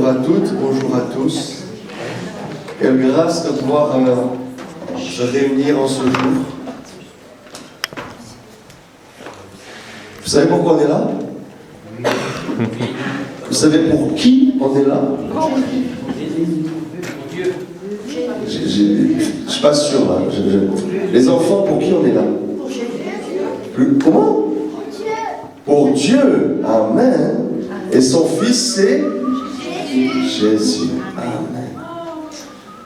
Bonjour à toutes, bonjour à tous. Quelle grâce de pouvoir se réunir en ce jour. Vous savez pourquoi on est là? Vous savez pour qui on est là? Je ne suis pas sûr là. Les enfants, pour qui on est là? Comment? Pour Dieu. Amen. Et son fils, c'est Jésus. Amen.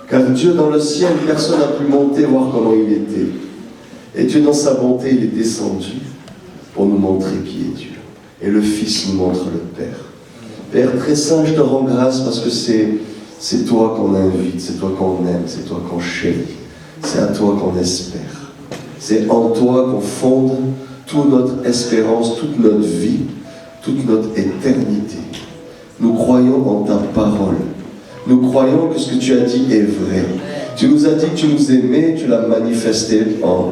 Car Dieu dans le ciel, personne n'a pu monter voir comment il était. Et Dieu dans sa bonté, il est descendu pour nous montrer qui est Dieu. Et le Fils nous montre le Père. Père très saint, je te rends grâce parce que c'est toi qu'on invite, c'est toi qu'on aime, c'est toi qu'on chérit. C'est à toi qu'on espère. C'est en toi qu'on fonde toute notre espérance, toute notre vie, toute notre éternité. Nous croyons en ta parole. Nous croyons que ce que tu as dit est vrai. Tu nous as dit que tu nous aimais, tu l'as manifesté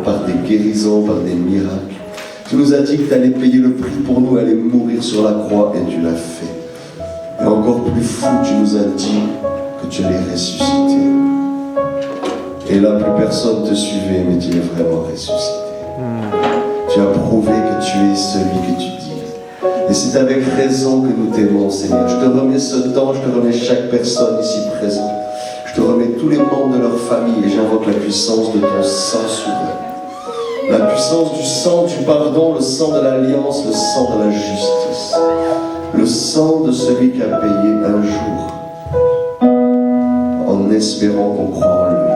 par des guérisons, par des miracles. Tu nous as dit que tu allais payer le prix pour nous, aller mourir sur la croix, et tu l'as fait. Et encore plus fou, tu nous as dit que tu allais ressusciter. Et là, plus personne te suivait, mais tu es vraiment ressuscité. Tu as prouvé que tu es celui que tu dis. Et c'est avec raison que nous t'aimons, Seigneur. Je te remets ce temps, je te remets chaque personne ici présente. Je te remets tous les membres de leur famille et j'invoque la puissance de ton sang souverain. La puissance du sang du pardon, le sang de l'alliance, le sang de la justice. Le sang de celui qui a payé un jour en espérant qu'on croit en lui.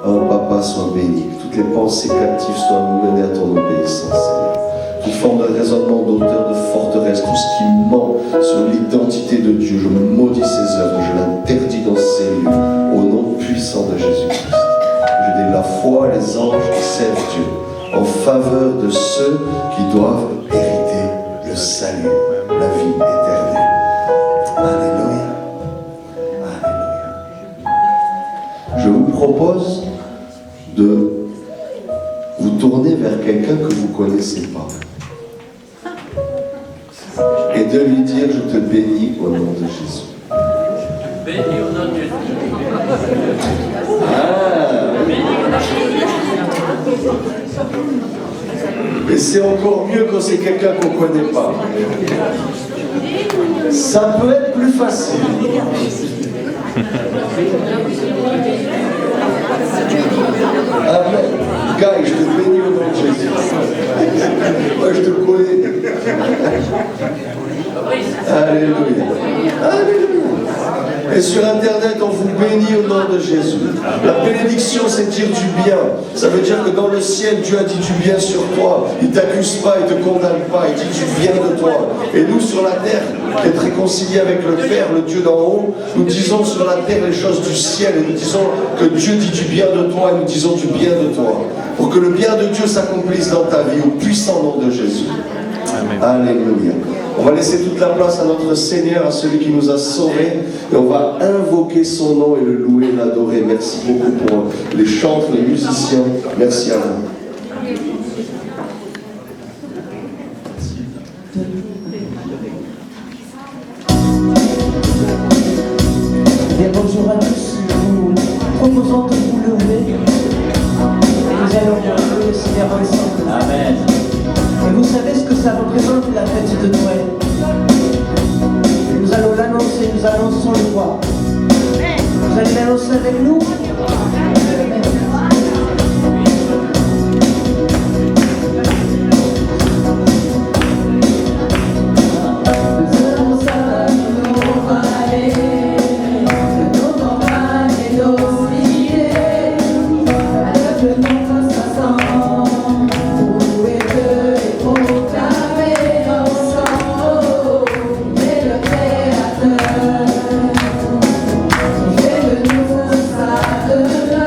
Oh Papa, sois béni, que toutes les pensées captives soient menées à ton obéissance, Seigneur. Toute forme de raisonnement d'auteur, de forteresse, tout ce qui ment sur l'identité de Dieu, je maudis ses œuvres, je l'interdis dans ces lieux, au nom puissant de Jésus-Christ. Je dis la foi, les anges qui servent Dieu, en faveur de ceux qui doivent hériter le salut, la vie éternelle. Alléluia. Alléluia. Je vous propose de vous tourner vers quelqu'un que vous ne connaissez pas et de lui dire: je te bénis au nom de Jésus. Bénis au nom de Jésus. Et c'est encore mieux quand c'est quelqu'un qu'on ne connaît pas. Ça peut être plus facile. Amen. Guy, je te bénis au nom de Jésus. Moi, je te connais. Alléluia. Alléluia. Et sur Internet, on vous bénit au nom de Jésus. La bénédiction, c'est dire du bien. Ça veut dire que dans le ciel, Dieu a dit du bien sur toi. Il ne t'accuse pas, il ne te condamne pas, il dit du bien de toi. Et nous, sur la terre, qui est réconciliés avec le Père, le Dieu d'en haut, nous disons sur la terre les choses du ciel. Et nous disons que Dieu dit du bien de toi et nous disons du bien de toi. Pour que le bien de Dieu s'accomplisse dans ta vie, au puissant nom de Jésus. Amen. Alléluia. On va laisser toute la place à notre Seigneur, à celui qui nous a sauvés, et on va invoquer son nom et le louer, l'adorer. Merci beaucoup pour les chantres, les musiciens. Merci à vous. Bien, bonjour à tous. Nous proposons de vous lever et nous allons louer le Seigneur ensemble. Amen. Et vous savez ce que ça représente, la fête de Noël. Nous allons l'annoncer, nous annonçons le roi. Vous allez l'annoncer avec nous? Fais de nous sa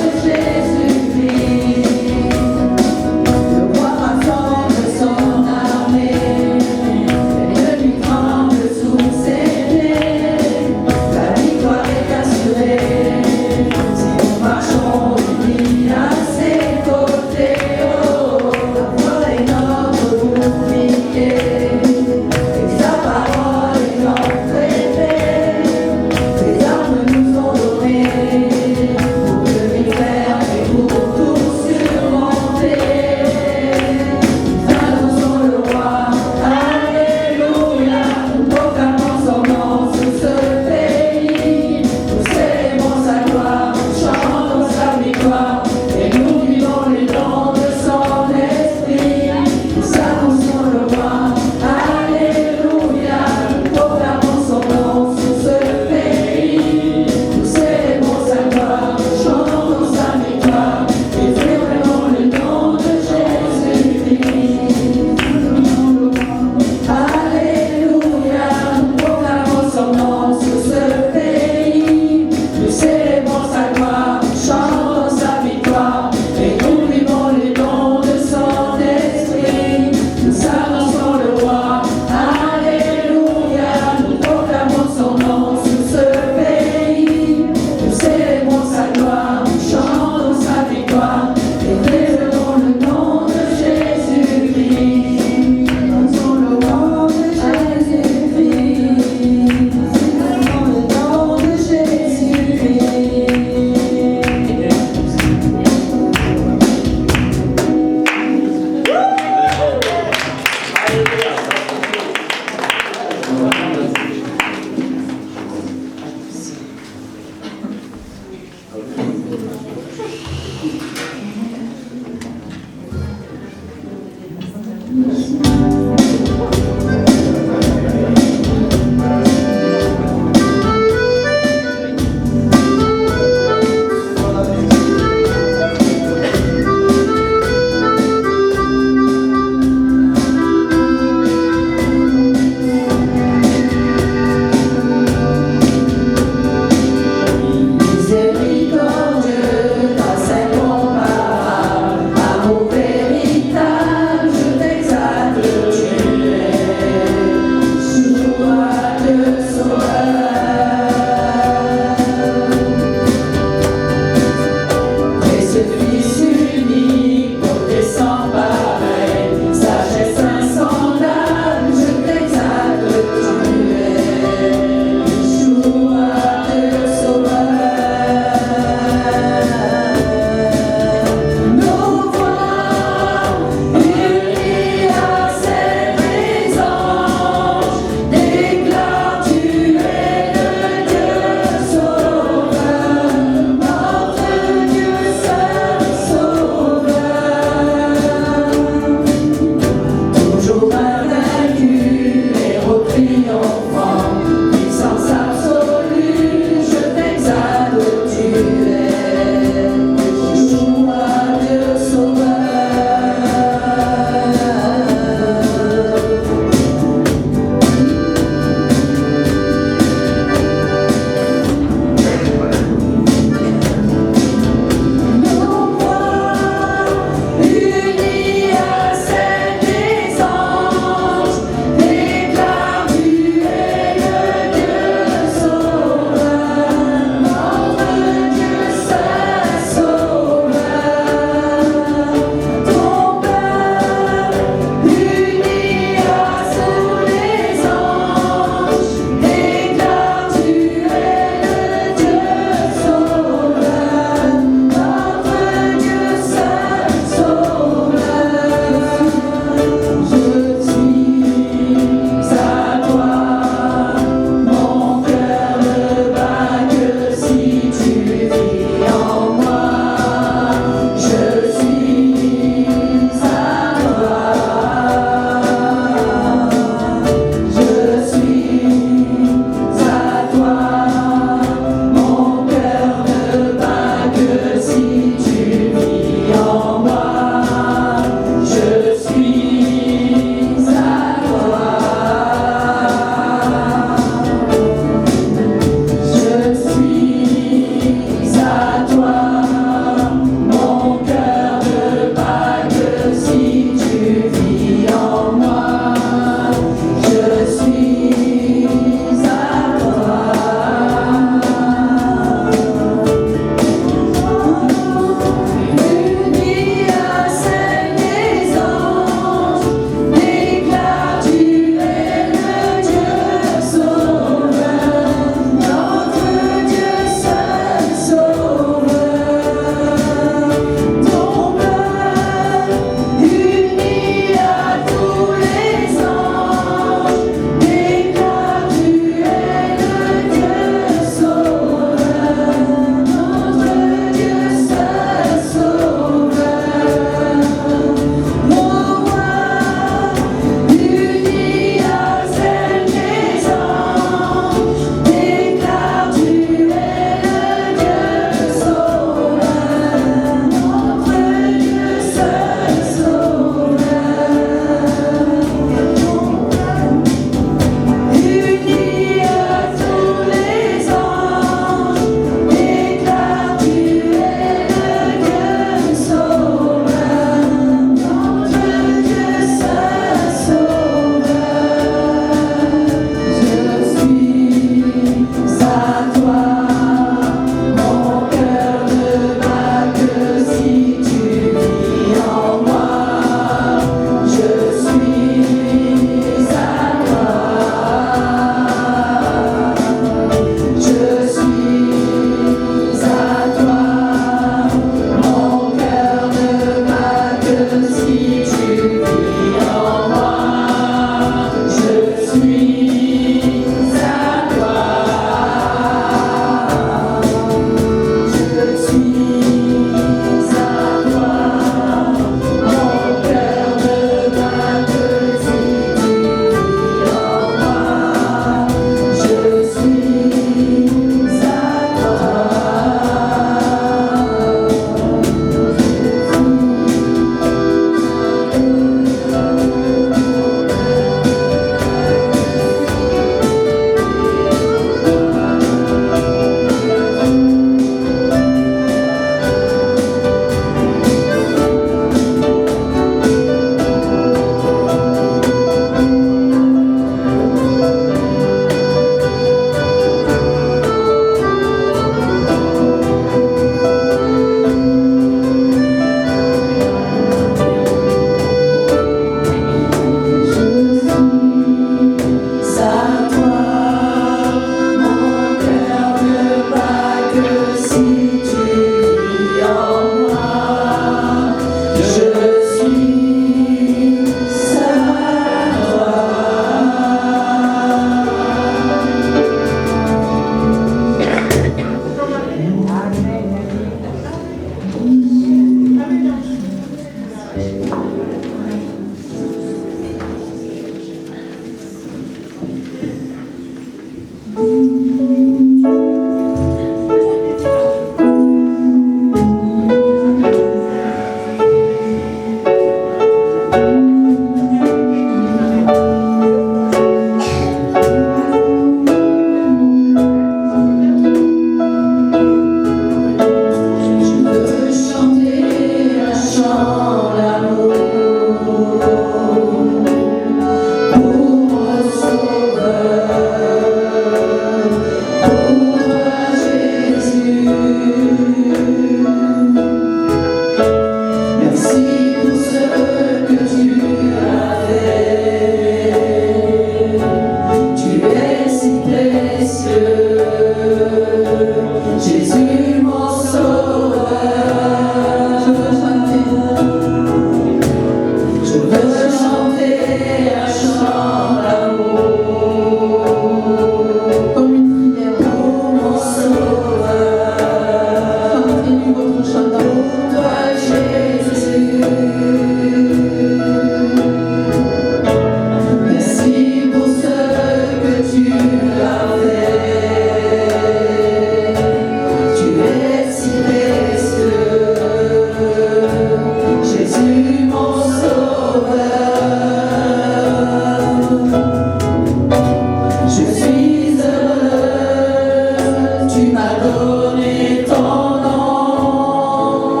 tu m'as donné ton nom.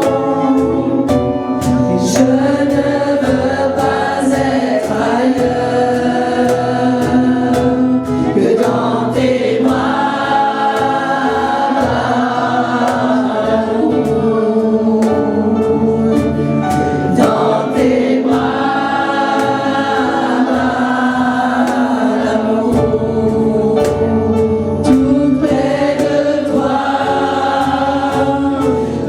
Et je ne veux pas être ailleurs que dans tes bras d'amour. Dans tes bras d'amour. Tout près de toi,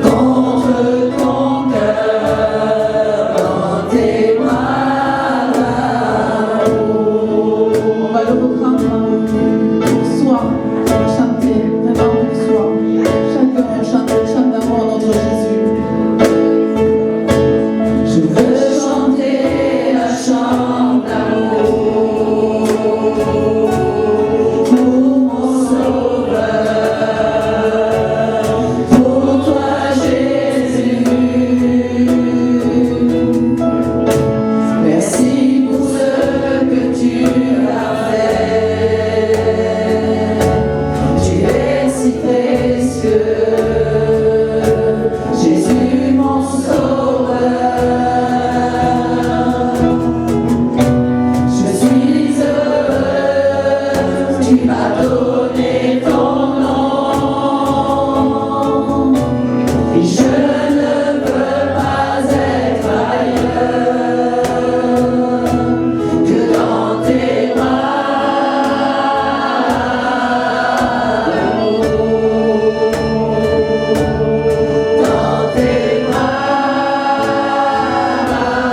contre ton cœur, dans tes bras d'amour. On va le reprendre pour soi, chanter vraiment pour soi. Chacun chante un chant d'amour à notre Jésus. Je veux chanter un chant d'amour pour mon Sauveur, pour toi Jésus. Merci pour ce que tu as fait. Tu es si précieux, Jésus mon Sauveur. Je suis heureux, tu m'as donné ton nom. Et je ne veux pas être ailleurs que dans tes bras d'amour. Dans tes bras d'amour.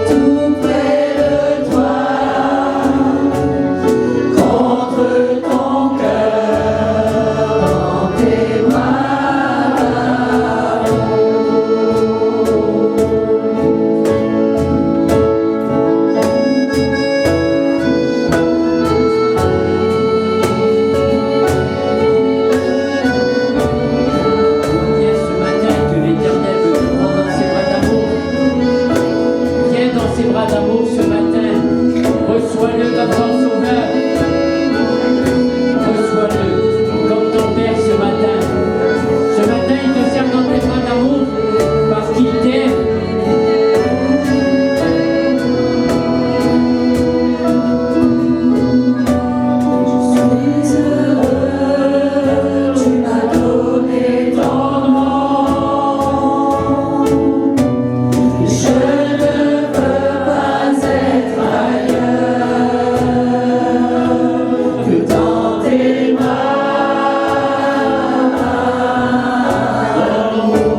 Tout près de toi, contre ton cœur, dans tes bras Viens ce matin que l'Éternel veut te prendre dans ses bras d'amour. Viens dans ses bras d'amour ce matin. Reçois-le comme ton sauveur. Reçois-le comme ton Père ce matin. Ce matin, il te sert dans tes bras d'amour parce qu'il t'aime. Je suis heureux, tu m'as donné ton nom. Je ne veux pas être ailleurs que dans tes bras d'amour.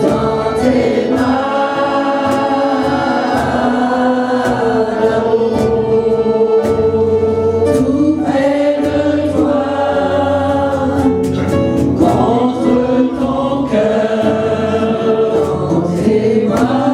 Dans tes bras d'amour. Tout près de toi, contre ton cœur, dans tes bras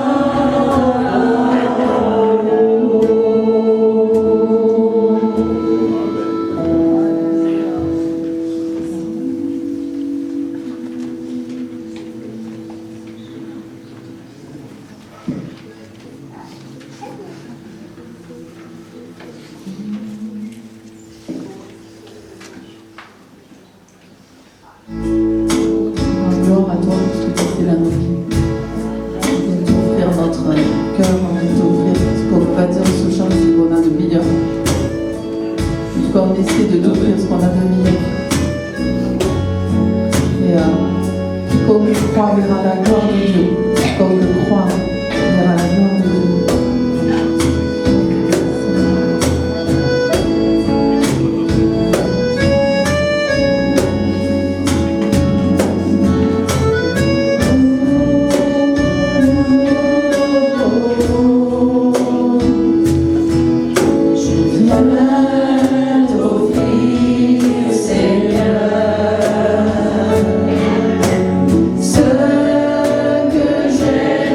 Gloire à toi pour tout c'est la vie. On vient t'offrir notre cœur, on vient t'offrir ce qu'on va dire ce chant, ce qu'on a de meilleur. En tout cas, on essaie de t'offrir ce qu'on a de meilleur. Et quiconque croit verra la gloire de Dieu. Quiconque croit verra la gloire de Dieu. je viens t'offrir, Seigneur, ce que j'ai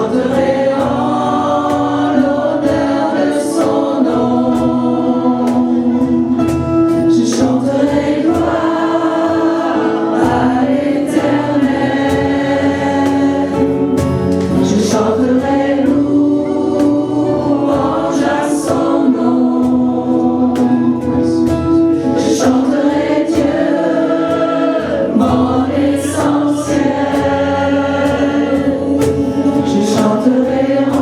chanterai en l'honneur de son nom. Je chanterai gloire à l'Éternel. Je chanterai louange à son nom. Je chanterai Dieu, mon essentiel. Je chanterai en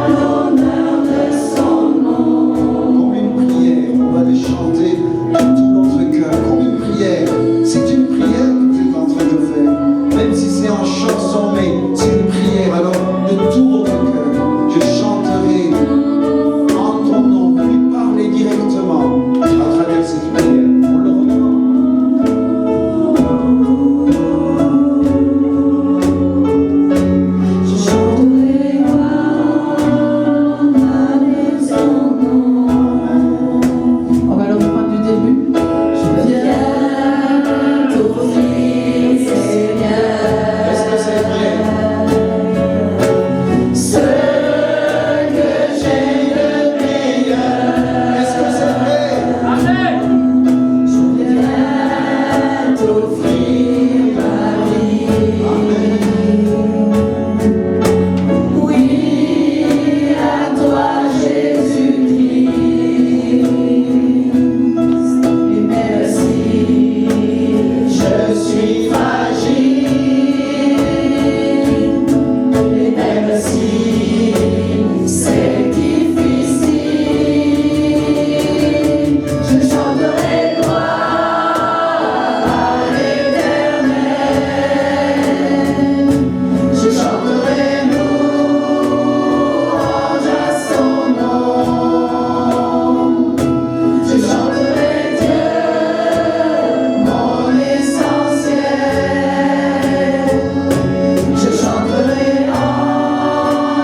l'honneur de son nom. Comme une prière, on va le chanter de tout notre cœur. Comme une prière, c'est une prière que tu es en train de faire. Même si c'est en chanson, mais c'est une prière. Alors, de tout votre cœur, je chanterai en ton nom. Vous lui parlez directement à travers cette prière. On le reprend. Je chanterai gloire à son nom. On va le reprendre du début. Je viens t'offrir, Seigneur, Est-ce que c'est vrai? ce que j'ai de meilleur. Est-ce que c'est vrai? Amen. Je viens t'offrir ma vie. Oui, à toi Jésus-Christ. Et merci, je suis fragile. Et même si c'est difficile, je chanterai gloire à l'Éternel. Je chanterai louange à son nom. Je chanterai Dieu, mon essentiel. Je chanterai en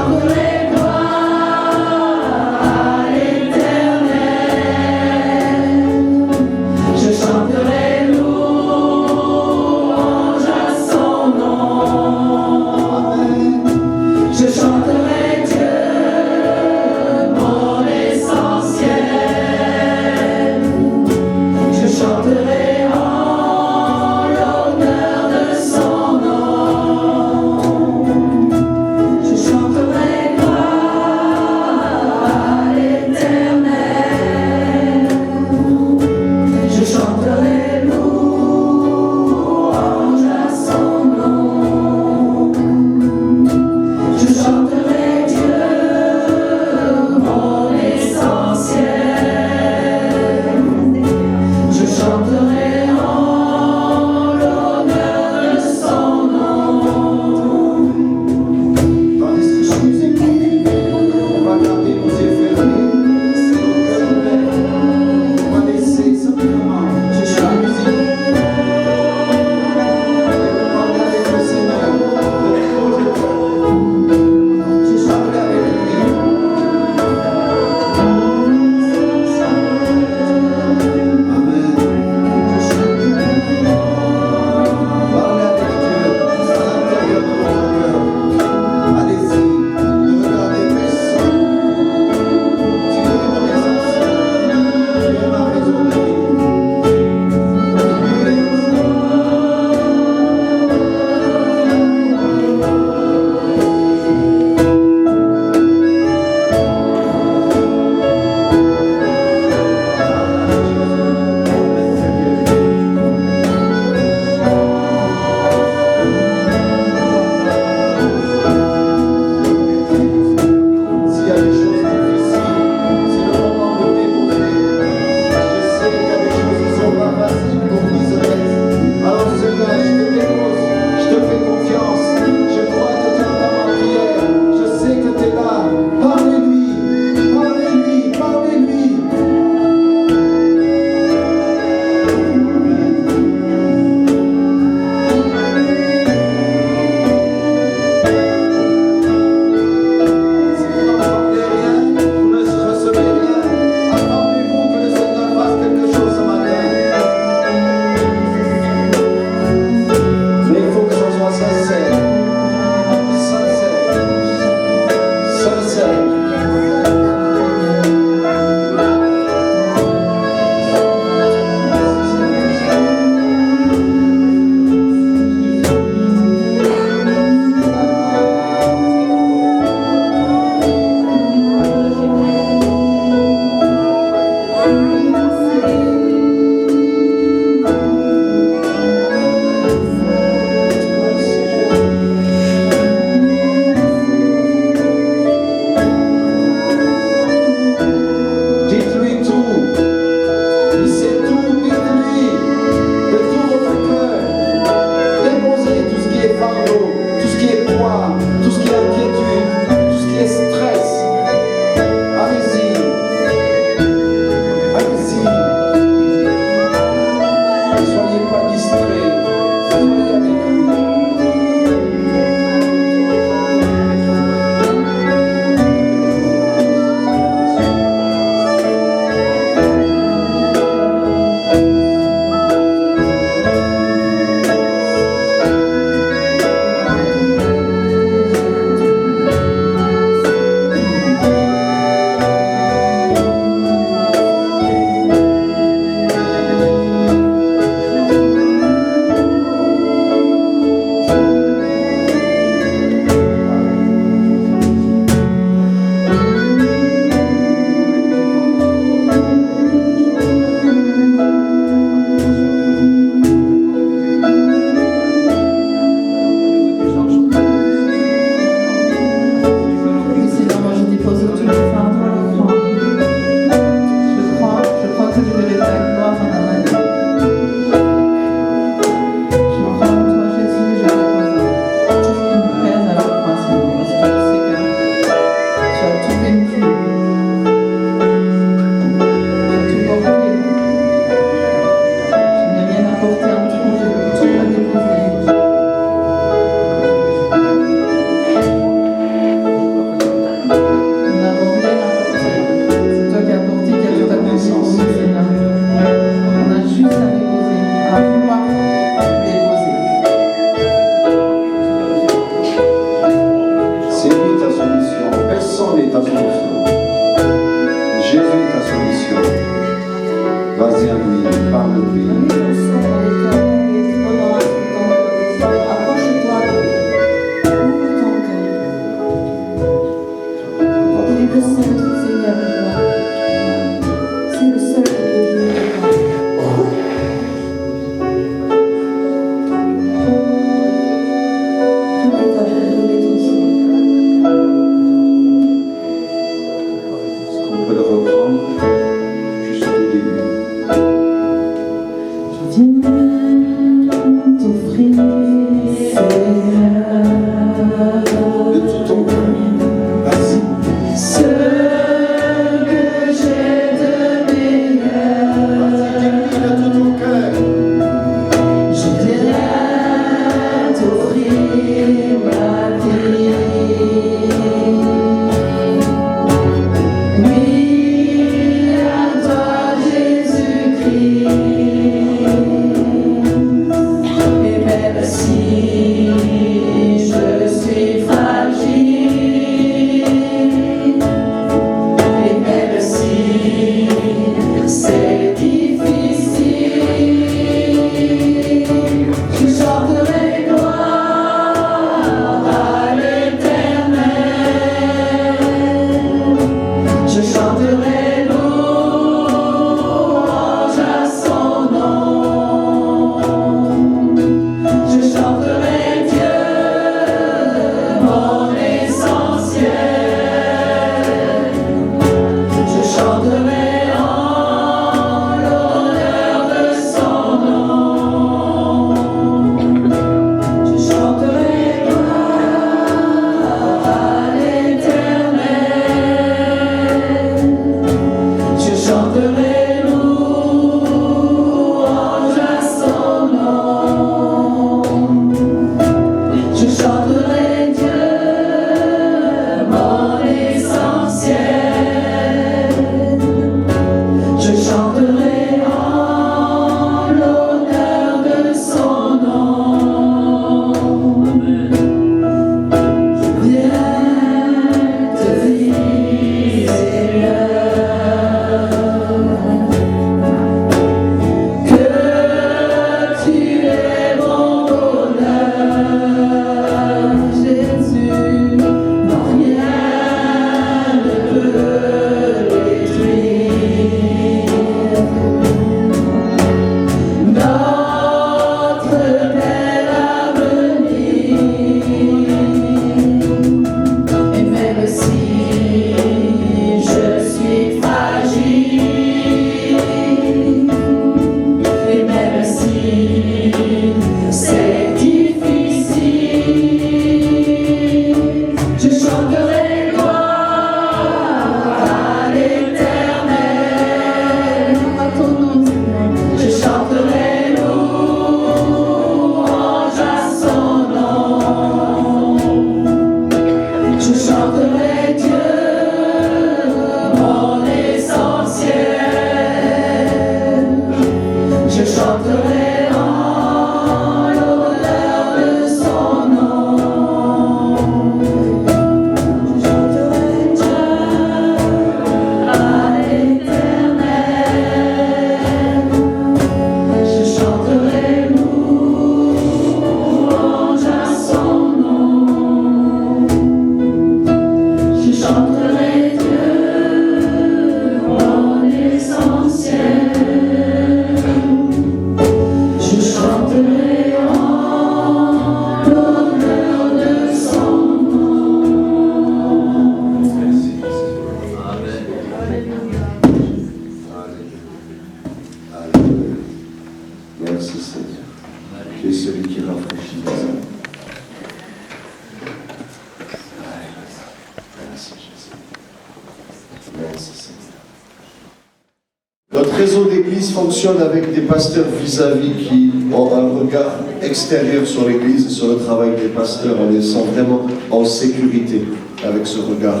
Notre réseau d'église fonctionne avec des pasteurs vis-à-vis qui ont un regard extérieur sur l'église et sur le travail des pasteurs. On les sent vraiment en sécurité avec ce regard.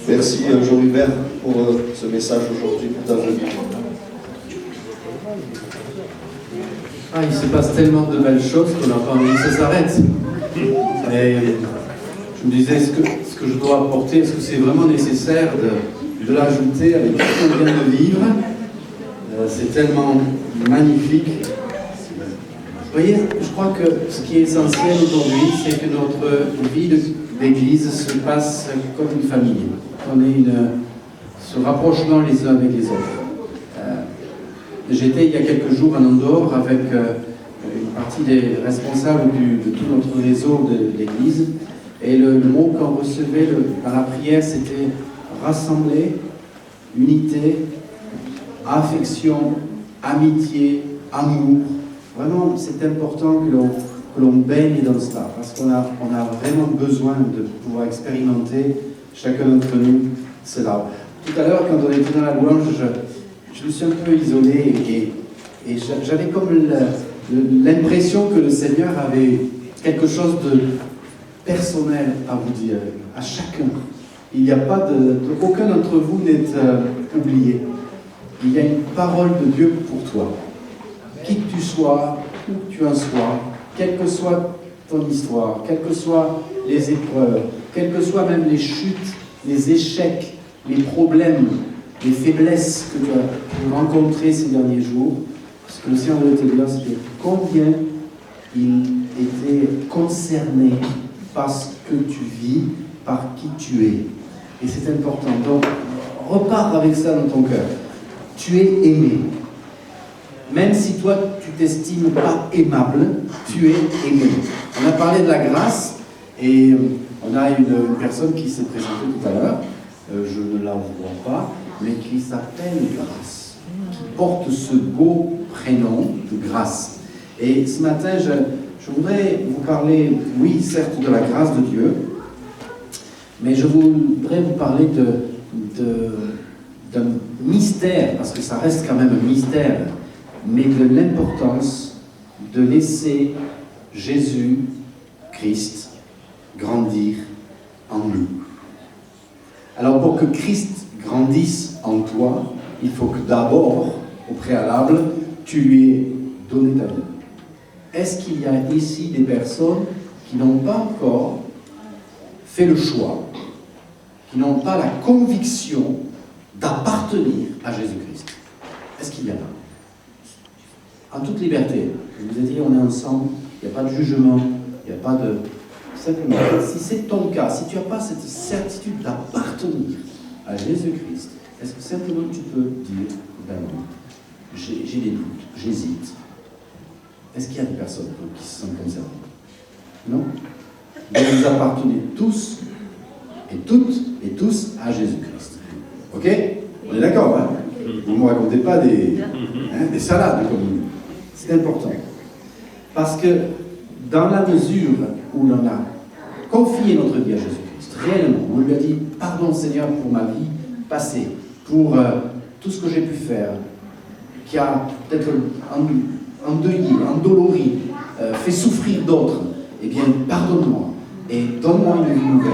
Merci Jean-Hubert pour ce message aujourd'hui, pour ta venue. Il se passe tellement de belles choses qu'on n'a pas envie que ça s'arrête. Et je me disais, ce que je dois apporter, est-ce que c'est vraiment nécessaire de l'ajouter avec tout ce qu'on vient de vivre? C'est tellement magnifique. Vous voyez, je crois que ce qui est essentiel aujourd'hui, c'est que notre vie d'église se passe comme une famille. On ait ce rapprochement les uns avec les autres. J'étais il y a quelques jours en Andorre avec une partie des responsables de tout notre réseau de l'église. Et le mot qu'on recevait dans la prière, c'était rassembler, unité, affection, amitié, amour. Vraiment, c'est important que l'on baigne dans cela, parce qu'on a vraiment besoin de pouvoir expérimenter, chacun d'entre nous, cela. Tout à l'heure, quand on était dans la louange, je me suis un peu isolé et j'avais comme l'impression que le Seigneur avait quelque chose de personnel à vous dire, à chacun. Il n'y a pas aucun d'entre vous n'est oublié. Il y a une parole de Dieu pour toi. Qui que tu sois, où que tu en sois, quelle que soit ton histoire, quelles que soient les épreuves, quelles que soient même les chutes, les échecs, les problèmes, les faiblesses que tu as rencontrées ces derniers jours, ce que le Seigneur veut te dire, c'est combien il était concerné par ce que tu vis, par qui tu es. Et c'est important. Donc, repars avec ça dans ton cœur. Tu es aimé. Même si toi, tu t'estimes pas aimable, tu es aimé. On a parlé de la grâce et on a une personne qui s'est présentée tout à l'heure, je ne la vois pas, mais qui s'appelle Grâce, qui porte ce beau prénom de Grâce. Et ce matin, je voudrais vous parler, oui, certes, de la grâce de Dieu, mais je voudrais vous parler d'un mystère, parce que ça reste quand même un mystère, mais de l'importance de laisser Jésus-Christ grandir en nous. Alors pour que Christ grandisse en toi, il faut que d'abord, au préalable, tu lui aies donné ta vie. Est-ce qu'il y a ici des personnes qui n'ont pas encore fait le choix, qui n'ont pas la conviction d'appartenir à Jésus-Christ? Est-ce qu'il y en a? En toute liberté. Je vous ai dit, on est ensemble, il n'y a pas de jugement, il n'y a pas de... Simplement, si c'est ton cas, si tu n'as pas cette certitude d'appartenir à Jésus-Christ, est-ce que simplement tu peux dire, ben non, j'ai des doutes, j'hésite. Est-ce qu'il y a des personnes qui se sentent concernées? Non? Donc vous appartenez tous et toutes et tous à Jésus-Christ. Ok? On est d'accord, hein? Vous ne me racontez pas des salades comme c'est important. Parce que dans la mesure où l'on a confié notre vie à Jésus-Christ, réellement, on lui a dit pardon Seigneur pour ma vie passée, pour tout ce que j'ai pu faire, qui a peut-être endeuillé, endolori, fait souffrir d'autres, eh bien pardonne-moi et donne-moi une vie nouvelle.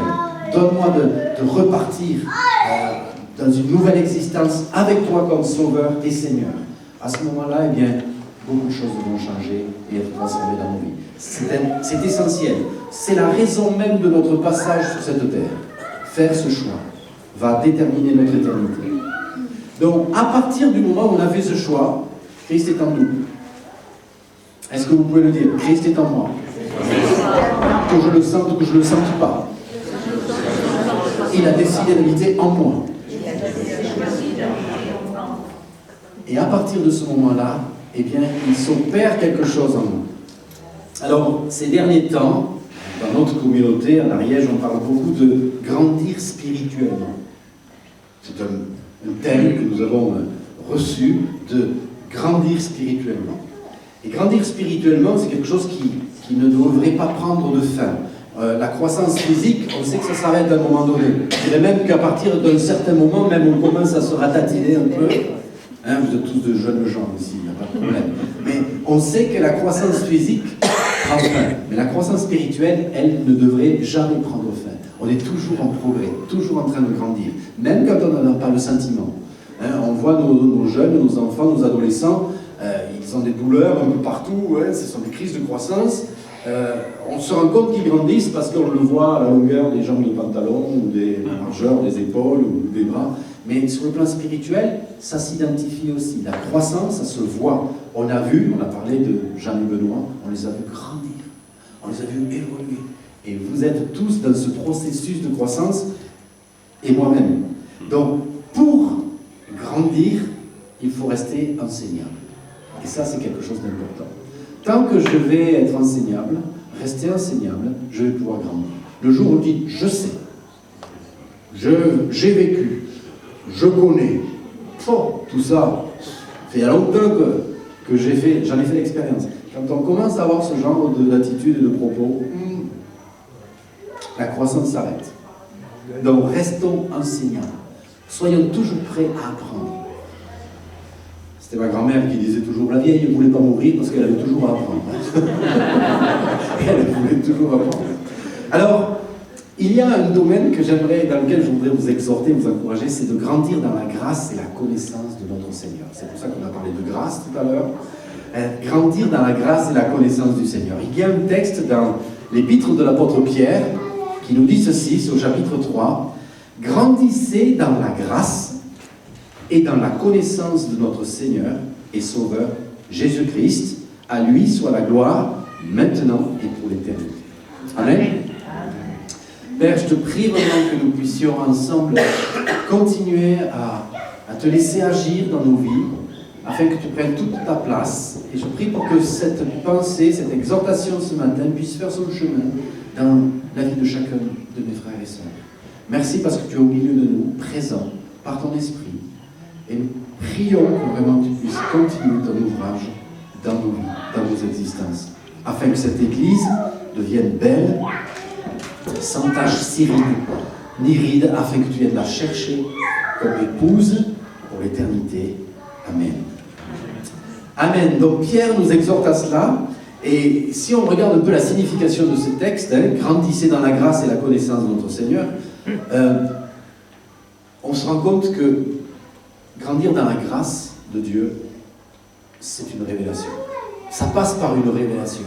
Donne-moi de repartir dans une nouvelle existence avec toi comme Sauveur et Seigneur. À ce moment-là, eh bien, beaucoup de choses vont changer et être transformées dans nos vies. C'est essentiel. C'est la raison même de notre passage sur cette terre. Faire ce choix va déterminer notre éternité. Donc, à partir du moment où on a fait ce choix, Christ est en nous. Est-ce que vous pouvez le dire? Christ est en moi. Que je le sente ou que je ne le sente pas. Il a décidé d'habiter en moi. Et à partir de ce moment-là, eh bien, il s'opère quelque chose en nous. Alors, ces derniers temps, dans notre communauté, en Ariège, on parle beaucoup de grandir spirituellement. C'est un thème que nous avons reçu, de grandir spirituellement. Et grandir spirituellement, c'est quelque chose qui ne devrait pas prendre de fin. La croissance physique, on sait que ça s'arrête à un moment donné. Je dirais même qu'à partir d'un certain moment, même on commence à se ratatiner un peu. Hein, vous êtes tous de jeunes gens ici, il n'y a pas de problème. Mais on sait que la croissance physique prend fin. Mais la croissance spirituelle, elle ne devrait jamais prendre fin. On est toujours en progrès, toujours en train de grandir. Même quand on n'en a pas le sentiment. Hein, on voit nos jeunes, nos enfants, nos adolescents, ils ont des douleurs un peu partout, ouais, ce sont des crises de croissance. On se rend compte qu'ils grandissent parce qu'on le voit à la longueur des jambes de pantalon, ou des largeurs des épaules, ou des bras. Mais sur le plan spirituel, ça s'identifie aussi. La croissance, ça se voit. On a parlé de Jean et Benoît, on les a vus grandir, on les a vus évoluer. Et vous êtes tous dans ce processus de croissance, et moi-même. Donc, pour grandir, il faut rester enseignable. Et ça, c'est quelque chose d'important. Tant que je vais être enseignable, rester enseignable, je vais pouvoir grandir. Le jour où on dit, je sais, j'ai vécu, je connais, tout ça, il y a longtemps que j'en ai fait l'expérience. Quand on commence à avoir ce genre d'attitude et de propos, la croissance s'arrête. Donc restons enseignants. Soyons toujours prêts à apprendre. C'était ma grand-mère qui disait toujours, la vieille ne voulait pas mourir parce qu'elle avait toujours à apprendre. Elle voulait toujours apprendre. Alors, il y a un domaine dans lequel je voudrais vous exhorter, vous encourager, c'est de grandir dans la grâce et la connaissance de notre Seigneur. C'est pour ça qu'on a parlé de grâce tout à l'heure. Grandir dans la grâce et la connaissance du Seigneur. Il y a un texte dans l'épître de l'apôtre Pierre qui nous dit ceci, c'est au chapitre 3. « Grandissez dans la grâce et dans la connaissance de notre Seigneur et Sauveur Jésus-Christ. À lui soit la gloire, maintenant et pour l'éternité. » Amen. Père, je te prie vraiment que nous puissions ensemble continuer à te laisser agir dans nos vies, afin que tu prennes toute ta place. Et je prie pour que cette pensée, cette exhortation ce matin puisse faire son chemin dans la vie de chacun de mes frères et sœurs. Merci parce que tu es au milieu de nous, présent, par ton esprit. Et nous prions que vraiment tu puisses continuer ton ouvrage dans nos vies, dans nos existences, afin que cette Église devienne belle, sans tache ni ride, afin que tu viennes la chercher comme épouse pour l'éternité. Amen. Amen. Donc Pierre nous exhorte à cela. Et si on regarde un peu la signification de ce texte, grandissez dans la grâce et la connaissance de notre Seigneur, on se rend compte que grandir dans la grâce de Dieu, c'est une révélation. Ça passe par une révélation.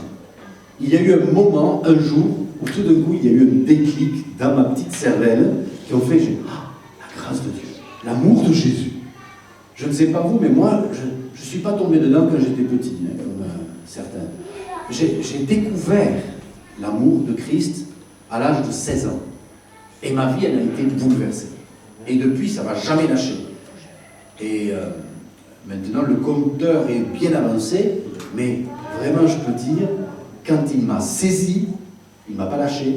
Il y a eu un moment, un jour, où tout d'un coup, il y a eu un déclic dans ma petite cervelle qui ont fait, la grâce de Dieu, l'amour de Jésus. Je ne sais pas vous, mais moi, je ne suis pas tombé dedans quand j'étais petit, comme certains. J'ai découvert l'amour de Christ à l'âge de 16 ans. Et ma vie, elle a été bouleversée. Et depuis, ça ne m'a jamais lâché. Et maintenant, le compteur est bien avancé, mais vraiment, je peux dire, quand il m'a saisi, il ne m'a pas lâché,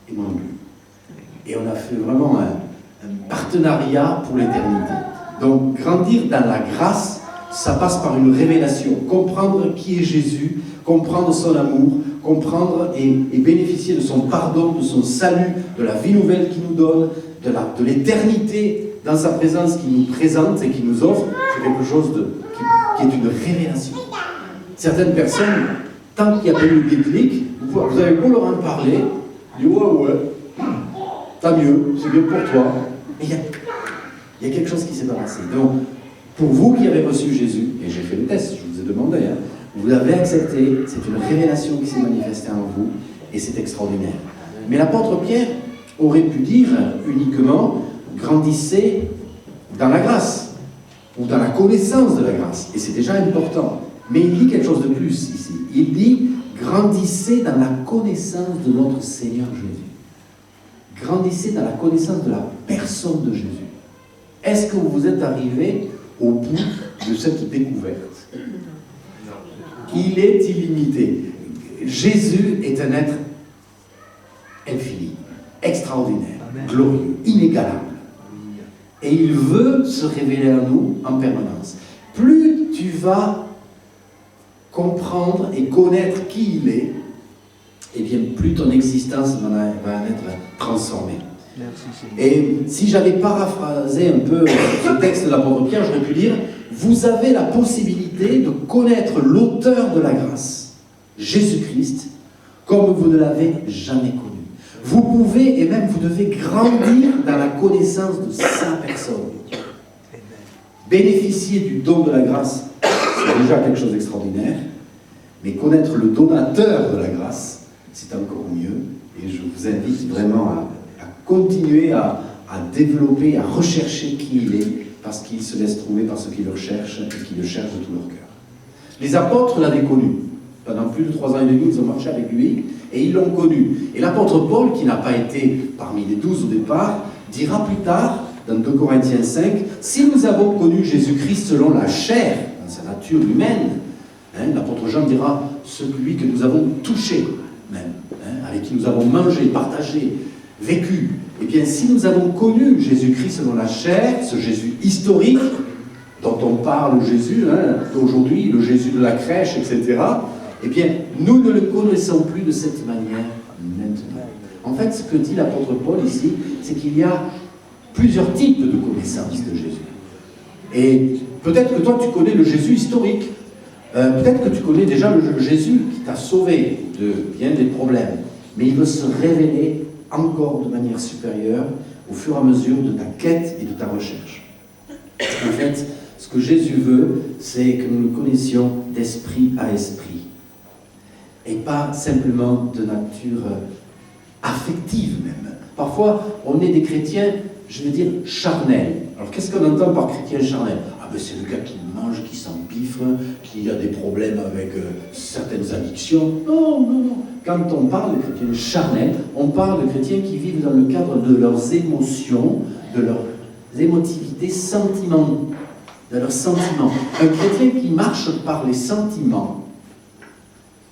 et moi non plus. Et on a fait vraiment un partenariat pour l'éternité. Donc, grandir dans la grâce, ça passe par une révélation. Comprendre qui est Jésus, comprendre son amour, comprendre et bénéficier de son pardon, de son salut, de la vie nouvelle qu'il nous donne, de l'éternité dans sa présence qu'il nous présente et qu'il nous offre, c'est quelque chose qui est une révélation. Certaines personnes, tant qu'il n'y a pas eu le déclic, vous avez beau leur en parler, ils disent ouais, tant mieux, c'est bien pour toi. Mais il y a quelque chose qui s'est passé. Donc, pour vous qui avez reçu Jésus, et j'ai fait le test, je vous ai demandé, vous l'avez accepté, c'est une révélation qui s'est manifestée en vous, et c'est extraordinaire. Mais l'apôtre Pierre aurait pu dire uniquement, grandissez dans la grâce, ou dans la connaissance de la grâce, et c'est déjà important. Mais il dit quelque chose de plus ici. Il dit, grandissez dans la connaissance de notre Seigneur Jésus. Grandissez dans la connaissance de la personne de Jésus. Est-ce que vous êtes arrivé au bout de cette découverte? Il est illimité. Jésus est un être infini, extraordinaire, glorieux, inégalable. Et il veut se révéler à nous en permanence. Plus tu vas comprendre et connaître qui il est, et bien plus ton existence va être transformée. Et si j'avais paraphrasé un peu ce texte de l'apôtre Pierre, j'aurais pu dire, vous avez la possibilité de connaître l'auteur de la grâce, Jésus-Christ, comme vous ne l'avez jamais connu. Vous pouvez, et même vous devez grandir dans la connaissance de sa personne. Bénéficier du don de la grâce, c'est déjà quelque chose d'extraordinaire, mais connaître le donateur de la grâce, c'est encore mieux, et je vous invite vraiment à continuer à développer, à rechercher qui il est, parce qu'il se laisse trouver par ceux qui le recherchent et qui le cherchent de tout leur cœur. Les apôtres l'avaient connu. Pendant plus de 3 ans et demi, ils ont marché avec lui, et ils l'ont connu. Et l'apôtre Paul, qui n'a pas été parmi les 12 au départ, dira plus tard, dans 2 Corinthiens 5, si nous avons connu Jésus-Christ selon la chair, dans sa nature humaine, l'apôtre Jean dira, celui que nous avons touché, même, avec qui nous avons mangé, partagé, vécu. Eh bien, si nous avons connu Jésus-Christ selon la chair, ce Jésus historique, dont on parle Jésus, aujourd'hui, le Jésus de la crèche, etc., eh bien, nous ne le connaissons plus de cette manière maintenant. En fait, ce que dit l'apôtre Paul ici, c'est qu'il y a plusieurs types de connaissances de Jésus. Et peut-être que toi, tu connais le Jésus historique. Peut-être que tu connais déjà le Jésus qui t'a sauvé de bien des problèmes. Mais il veut se révéler encore de manière supérieure au fur et à mesure de ta quête et de ta recherche. En fait, ce que Jésus veut, c'est que nous le connaissions d'esprit à esprit. Et pas simplement de nature affective même. Parfois, on est des chrétiens, je veux dire, charnels. Alors qu'est-ce qu'on entend par chrétien charnel? Ah ben c'est le gars qui mange, qui s'empiffre, qui a des problèmes avec certaines addictions. Non, non, non. Quand on parle de chrétiens charnels, on parle de chrétiens qui vivent dans le cadre de leurs émotions, de leurs émotivités sentimentales, de leurs sentiments. Un chrétien qui marche par les sentiments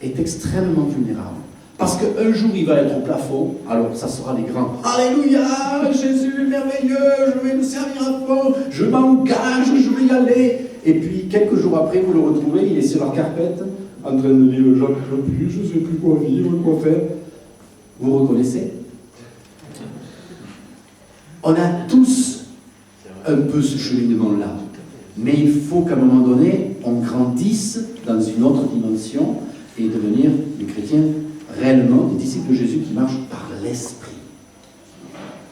est extrêmement vulnérable. Parce qu'un jour, il va être au plafond, alors ça sera les grands. Alléluia, Jésus est merveilleux, je vais le servir à fond, je m'engage, je vais y aller. Et puis, quelques jours après, vous le retrouvez, il est sur la carpette, en train de dire, j'en peux plus, je ne sais plus quoi vivre, quoi faire. Vous reconnaissez? On a tous un peu ce cheminement-là. Mais il faut qu'à un moment donné, on grandisse dans une autre dimension et devenir des chrétiens réellement, des disciples de Jésus qui marchent par l'Esprit.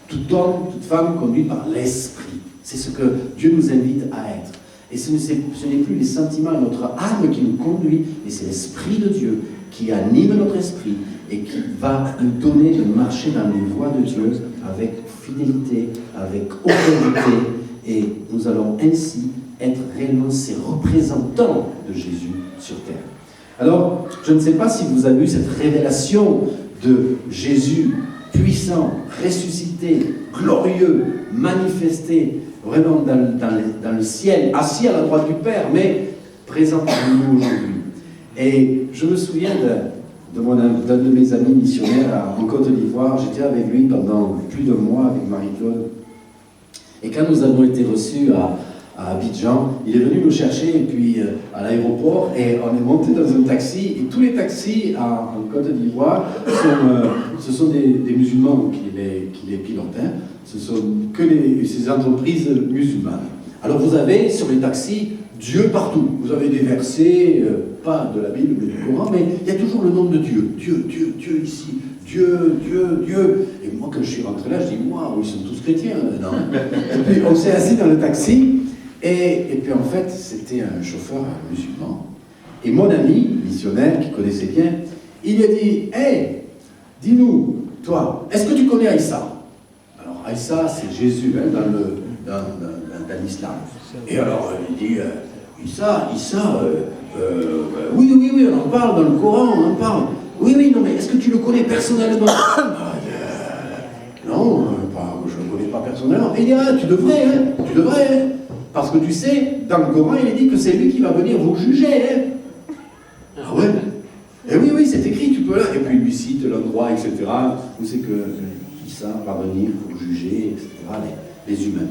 Tout homme, toute femme conduit par l'Esprit. C'est ce que Dieu nous invite à être. Et ce n'est plus les sentiments et notre âme qui nous conduit, mais c'est l'Esprit de Dieu qui anime notre esprit et qui va nous donner de marcher dans les voies de Dieu avec fidélité, avec autorité, et nous allons ainsi être réellement ces représentants de Jésus sur terre. Alors, je ne sais pas si vous avez eu cette révélation de Jésus puissant, ressuscité, glorieux, manifesté, vraiment dans le ciel, assis à la droite du Père, mais présent parmi nous aujourd'hui. Et je me souviens d'un de mes amis missionnaires en Côte d'Ivoire. J'étais avec lui pendant plus d'un mois avec Marie-Claude. Et quand nous avons été reçus à Abidjan, il est venu nous chercher et puis à l'aéroport, et on est monté dans un taxi, et tous les taxis en Côte d'Ivoire ce sont des musulmans qui les pilotent, hein. Ce sont que ces entreprises musulmanes. Alors vous avez sur les taxis Dieu partout. Vous avez des versets, pas de la Bible mais du Coran, mais il y a toujours le nom de Dieu. Dieu, Dieu, Dieu ici. Dieu, Dieu, Dieu. Et moi, quand je suis rentré là, je dis, waouh, ils sont tous chrétiens là-dedans. Et puis on s'est assis dans le taxi, et puis en fait, c'était un chauffeur musulman. Et mon ami, missionnaire, qui connaissait bien, il lui a dit, hey, dis-nous, toi, est-ce que tu connais Aïssa? Alors Aïssa, c'est Jésus hein, dans l'islam. Et alors il dit, Issa, oui, on en parle dans le Coran, on en parle. Oui, non, mais est-ce que tu le connais personnellement? Non, je ne le connais pas personnellement. Et il dit, tu devrais, hein. Parce que tu sais, dans le Coran, il est dit que c'est lui qui va venir vous juger, hein. Ah ouais? Et oui, c'est écrit, tu peux là. Et puis il lui cite l'endroit, etc. Où c'est que Issa va venir pour juger, etc. les humains.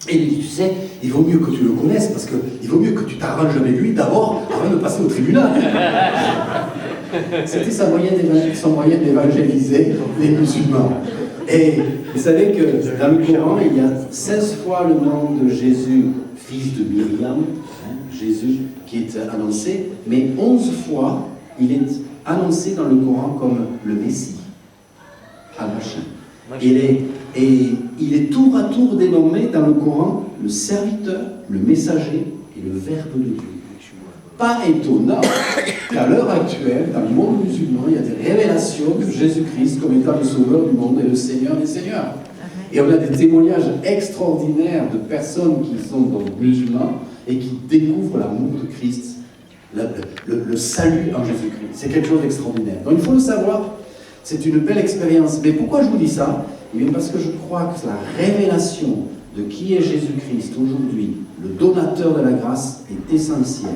Et il dit, tu sais, il vaut mieux que tu le connaisses, parce qu'il vaut mieux que tu t'arranges avec lui d'abord, avant de passer au tribunal. C'était son moyen d'évangéliser les musulmans. Et vous savez que dans le Coran, il y a 16 fois le nom de Jésus, fils de Myriam, hein, Jésus, qui est annoncé, mais 11 fois, il est annoncé dans le Coran comme le Messie, Al-Mashiach. Et il est tour à tour dénommé dans le Coran le serviteur, le messager et le Verbe de Dieu. Pas étonnant qu'à l'heure actuelle, dans le monde musulman, il y a des révélations de Jésus-Christ comme étant le sauveur du monde et le Seigneur des Seigneurs. Et on a des témoignages extraordinaires de personnes qui sont donc musulmans et qui découvrent l'amour de Christ, le salut en Jésus-Christ. C'est quelque chose d'extraordinaire. Donc il faut le savoir. C'est une belle expérience. Mais pourquoi je vous dis ça? Eh bien parce que je crois que la révélation de qui est Jésus-Christ aujourd'hui, le donateur de la grâce, est essentielle.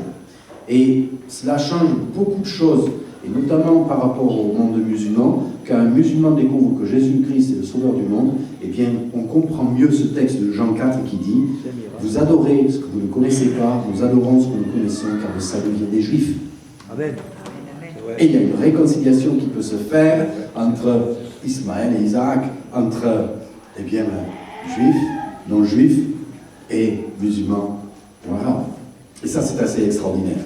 Et cela change beaucoup de choses, et notamment par rapport au monde musulman. Quand un musulman découvre que Jésus-Christ est le sauveur du monde, eh bien on comprend mieux ce texte de Jean 4 qui dit « Vous adorez ce que vous ne connaissez pas, nous adorons ce que nous connaissons, car le salut vient des Juifs. » Amen. Et il y a une réconciliation qui peut se faire entre Ismaël et Isaac, entre juifs, non-juifs et musulmans. Voilà. Et ça, c'est assez extraordinaire.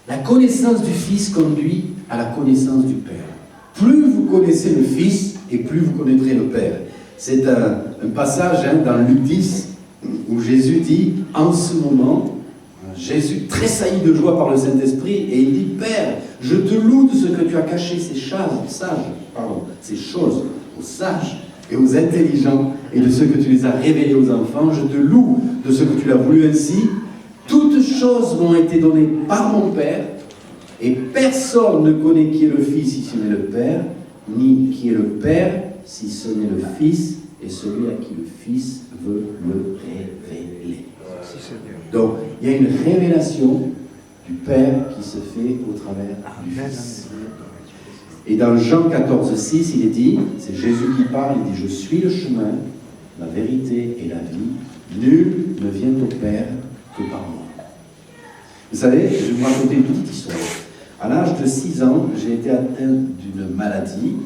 La connaissance du Fils conduit à la connaissance du Père. Plus vous connaissez le Fils, et plus vous connaîtrez le Père. C'est un passage dans Luc 10 où Jésus dit, en ce moment, Jésus tressaillit de joie par le Saint-Esprit et il dit, Père, je te loue de ce que tu as caché ces choses aux sages et aux intelligents et de ce que tu les as révélés aux enfants. Je te loue de ce que tu l'as voulu ainsi. Toutes choses m'ont été données par mon Père et personne ne connaît qui est le Fils si ce n'est le Père, ni qui est le Père si ce n'est le Fils et celui à qui le Fils veut le révéler. Donc, il y a une révélation du Père qui se fait au travers du Fils. Et dans Jean 14, 6, il est dit, c'est Jésus qui parle, il dit, je suis le chemin, la vérité et la vie. Nul ne vient au Père que par moi. Vous savez, je vais vous raconter une petite histoire. À l'âge de 6 ans, j'ai été atteint d'une maladie,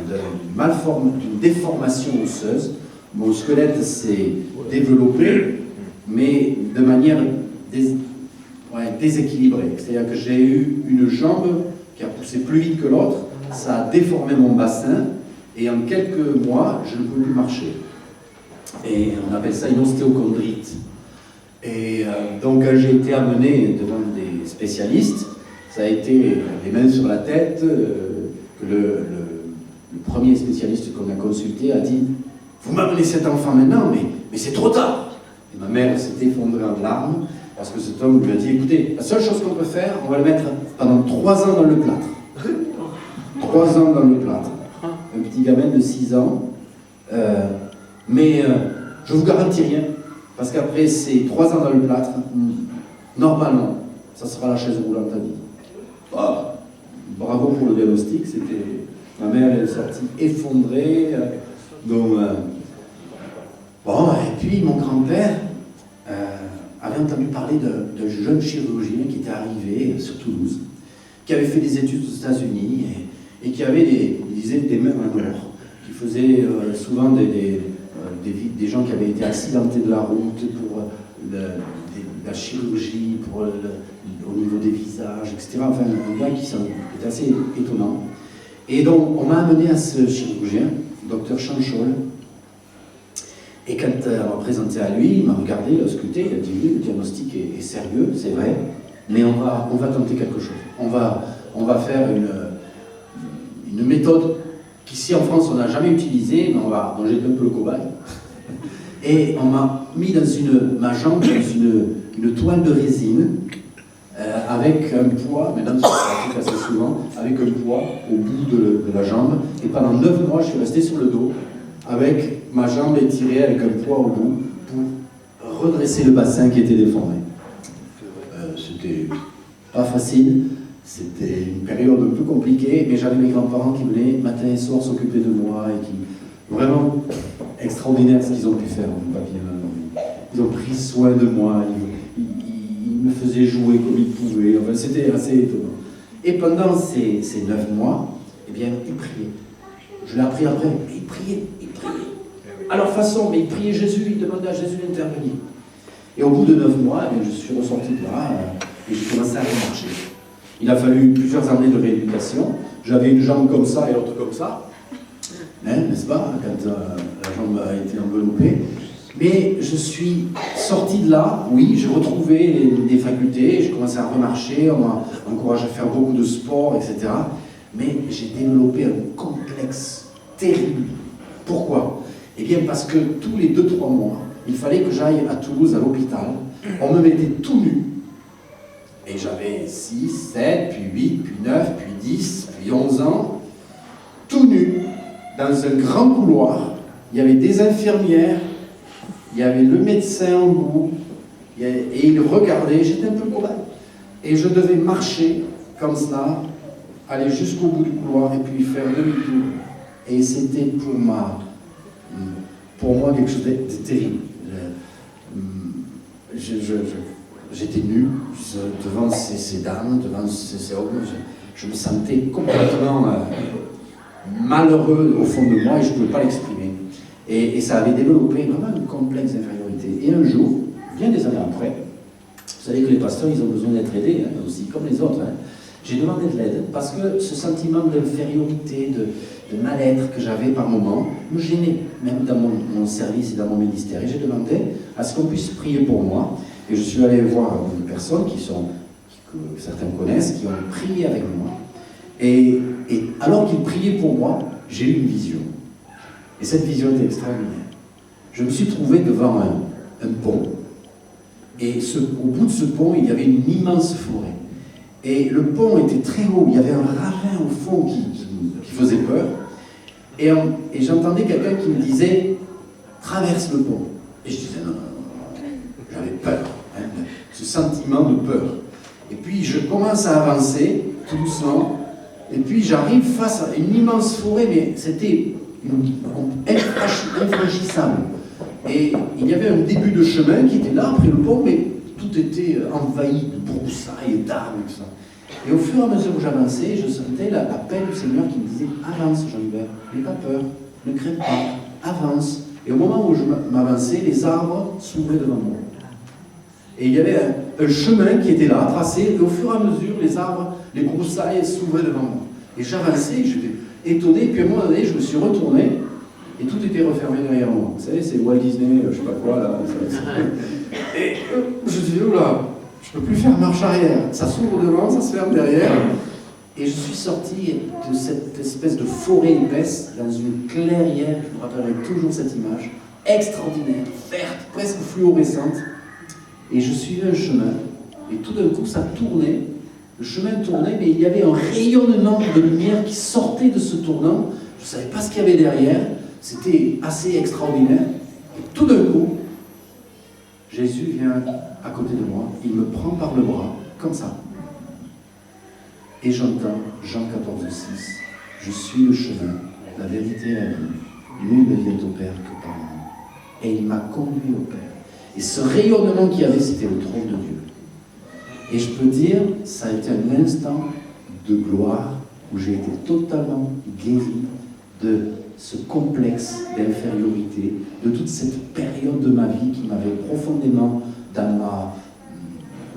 d'une déformation osseuse. Mon squelette s'est développé, mais de manière déséquilibrée. C'est-à-dire que j'ai eu une jambe qui a poussé plus vite que l'autre, ça a déformé mon bassin, et en quelques mois, je ne peux plus marcher. Et on appelle ça une ostéochondrite. Et donc, quand j'ai été amené devant des spécialistes, ça a été les mains sur la tête, que le premier spécialiste qu'on a consulté a dit « Vous m'amenez cet enfant maintenant, mais c'est trop tard !» Et ma mère s'est effondrée en larmes, parce que cet homme lui a dit « Écoutez, la seule chose qu'on peut faire, on va le mettre pendant 3 ans dans le plâtre. » 3 ans dans le plâtre. Un petit gamin de 6 ans. Mais je vous garantis rien, parce qu'après ces 3 ans dans le plâtre, normalement, ça sera la chaise roulante à vie. Oh, bravo pour le diagnostic, ma mère est sortie effondrée. Bon, et puis mon grand-père avait entendu parler d'un jeune chirurgien qui était arrivé sur Toulouse, qui avait fait des études aux États-Unis et qui avait des mains en or, qui faisait souvent des gens qui avaient été accidentés de la route pour la chirurgie, au niveau des visages, etc. Enfin, un gars qui était assez étonnant. Et donc, on m'a amené à ce chirurgien, docteur Chanchol. Et quand on m'a présenté à lui, il m'a regardé, il a scruté, il a dit oui, le diagnostic est sérieux, c'est vrai, mais on va tenter quelque chose. On va faire une méthode qu'ici en France on n'a jamais utilisée, mais dont j'étais un peu le cobaye. Et on m'a mis ma jambe dans une toile de résine, avec un poids, maintenant ça se pratique assez souvent, avec un poids au bout de la jambe. Et pendant 9 mois, je suis resté sur le dos, avec ma jambe étirée, avec un poids au bout, pour redresser le bassin qui était déformé. C'était pas facile, c'était une période un peu compliquée, mais j'avais mes grands-parents qui venaient matin et soir s'occuper de moi, et qui, vraiment extraordinaire ce qu'ils ont pu faire, mon papy et maman. Ils ont pris soin de moi, ils me faisaient jouer comme ils pouvaient, enfin, c'était assez étonnant. Et pendant ces 9 mois, eh bien, ils priaient. Je l'ai appris après, mais ils priaient. À leur façon, mais ils priaient Jésus, ils demandaient à Jésus d'intervenir. Et au bout de 9 mois, eh bien, je suis ressorti de là, et j'ai commencé à remarcher. Il a fallu plusieurs années de rééducation. J'avais une jambe comme ça et l'autre comme ça, n'est-ce pas, quand la jambe a été enveloppée. Mais je suis sorti de là, oui, j'ai retrouvé des facultés, j'ai commencé à remarcher, on m'a encouragé à faire beaucoup de sport, etc. Mais j'ai développé un complexe terrible. Pourquoi? Eh bien parce que tous les 2-3 mois, il fallait que j'aille à Toulouse à l'hôpital, on me mettait tout nu. Et j'avais 6, 7, puis 8, puis 9, puis 10, puis 11 ans, tout nu, dans un grand couloir. Il y avait des infirmières, il y avait le médecin au bout, et il regardait, j'étais un peu cobaye. Et je devais marcher comme ça, aller jusqu'au bout du couloir et puis faire demi-tour. Et c'était pour moi quelque chose de terrible. J'étais nu devant ces dames, devant ces hommes. Je me sentais complètement malheureux au fond de moi et je ne pouvais pas l'exprimer. Et ça avait développé vraiment une complexe infériorité. Et un jour, bien des années après, vous savez que les pasteurs, ils ont besoin d'être aidés, aussi, comme les autres. J'ai demandé de l'aide parce que ce sentiment d'infériorité, de mal-être que j'avais par moments me gênait, même dans mon service et dans mon ministère. Et j'ai demandé à ce qu'on puisse prier pour moi. Et je suis allé voir des personnes que certains connaissent, qui ont prié avec moi. Et alors qu'ils priaient pour moi, j'ai eu une vision. Et cette vision était extraordinaire. Je me suis trouvé devant un pont. Et au bout de ce pont, il y avait une immense forêt. Et le pont était très haut. Il y avait un ravin au fond qui faisait peur. Et j'entendais quelqu'un qui me disait « Traverse le pont ». Et je disais « Non, non, non, non. » J'avais peur. sentiment de peur. Et puis je commence à avancer tout doucement, et puis j'arrive face à une immense forêt, mais c'était infranchissable. Et il y avait un début de chemin qui était là après le pont, mais tout était envahi de broussailles, d'arbres et tout ça. Et au fur et à mesure où j'avançais, je sentais l'appel du Seigneur qui me disait « Avance, Jean-Hubert, n'aie pas peur, ne crains pas, avance ». Et au moment où je m'avançais, les arbres s'ouvraient devant moi. Et il y avait un chemin qui était là, tracé, et au fur et à mesure, les arbres, les broussailles s'ouvraient devant moi. Et j'avançais, j'étais étonné, puis à un moment donné, je me suis retourné, et tout était refermé derrière moi. Vous savez, c'est Walt Disney, je sais pas quoi, là. Et je me suis dit, oula, je ne peux plus faire marche arrière. Ça s'ouvre devant, ça se ferme derrière. Et je suis sorti de cette espèce de forêt épaisse, dans une clairière, je me rappellerai toujours cette image, extraordinaire, verte, presque fluorescente. Et je suivais un chemin, et tout d'un coup ça tournait, le chemin tournait, mais il y avait un rayonnement de lumière qui sortait de ce tournant. Je ne savais pas ce qu'il y avait derrière, c'était assez extraordinaire. Et tout d'un coup, Jésus vient à côté de moi, il me prend par le bras, comme ça. Et j'entends Jean 14,6, je suis le chemin, la vérité et la vie. Nul ne vient au Père que par moi. Et il m'a conduit au Père. Et ce rayonnement qu'il y avait, c'était le trône de Dieu. Et je peux dire, ça a été un instant de gloire où j'ai été totalement guéri de ce complexe d'infériorité, de toute cette période de ma vie qui m'avait profondément, dans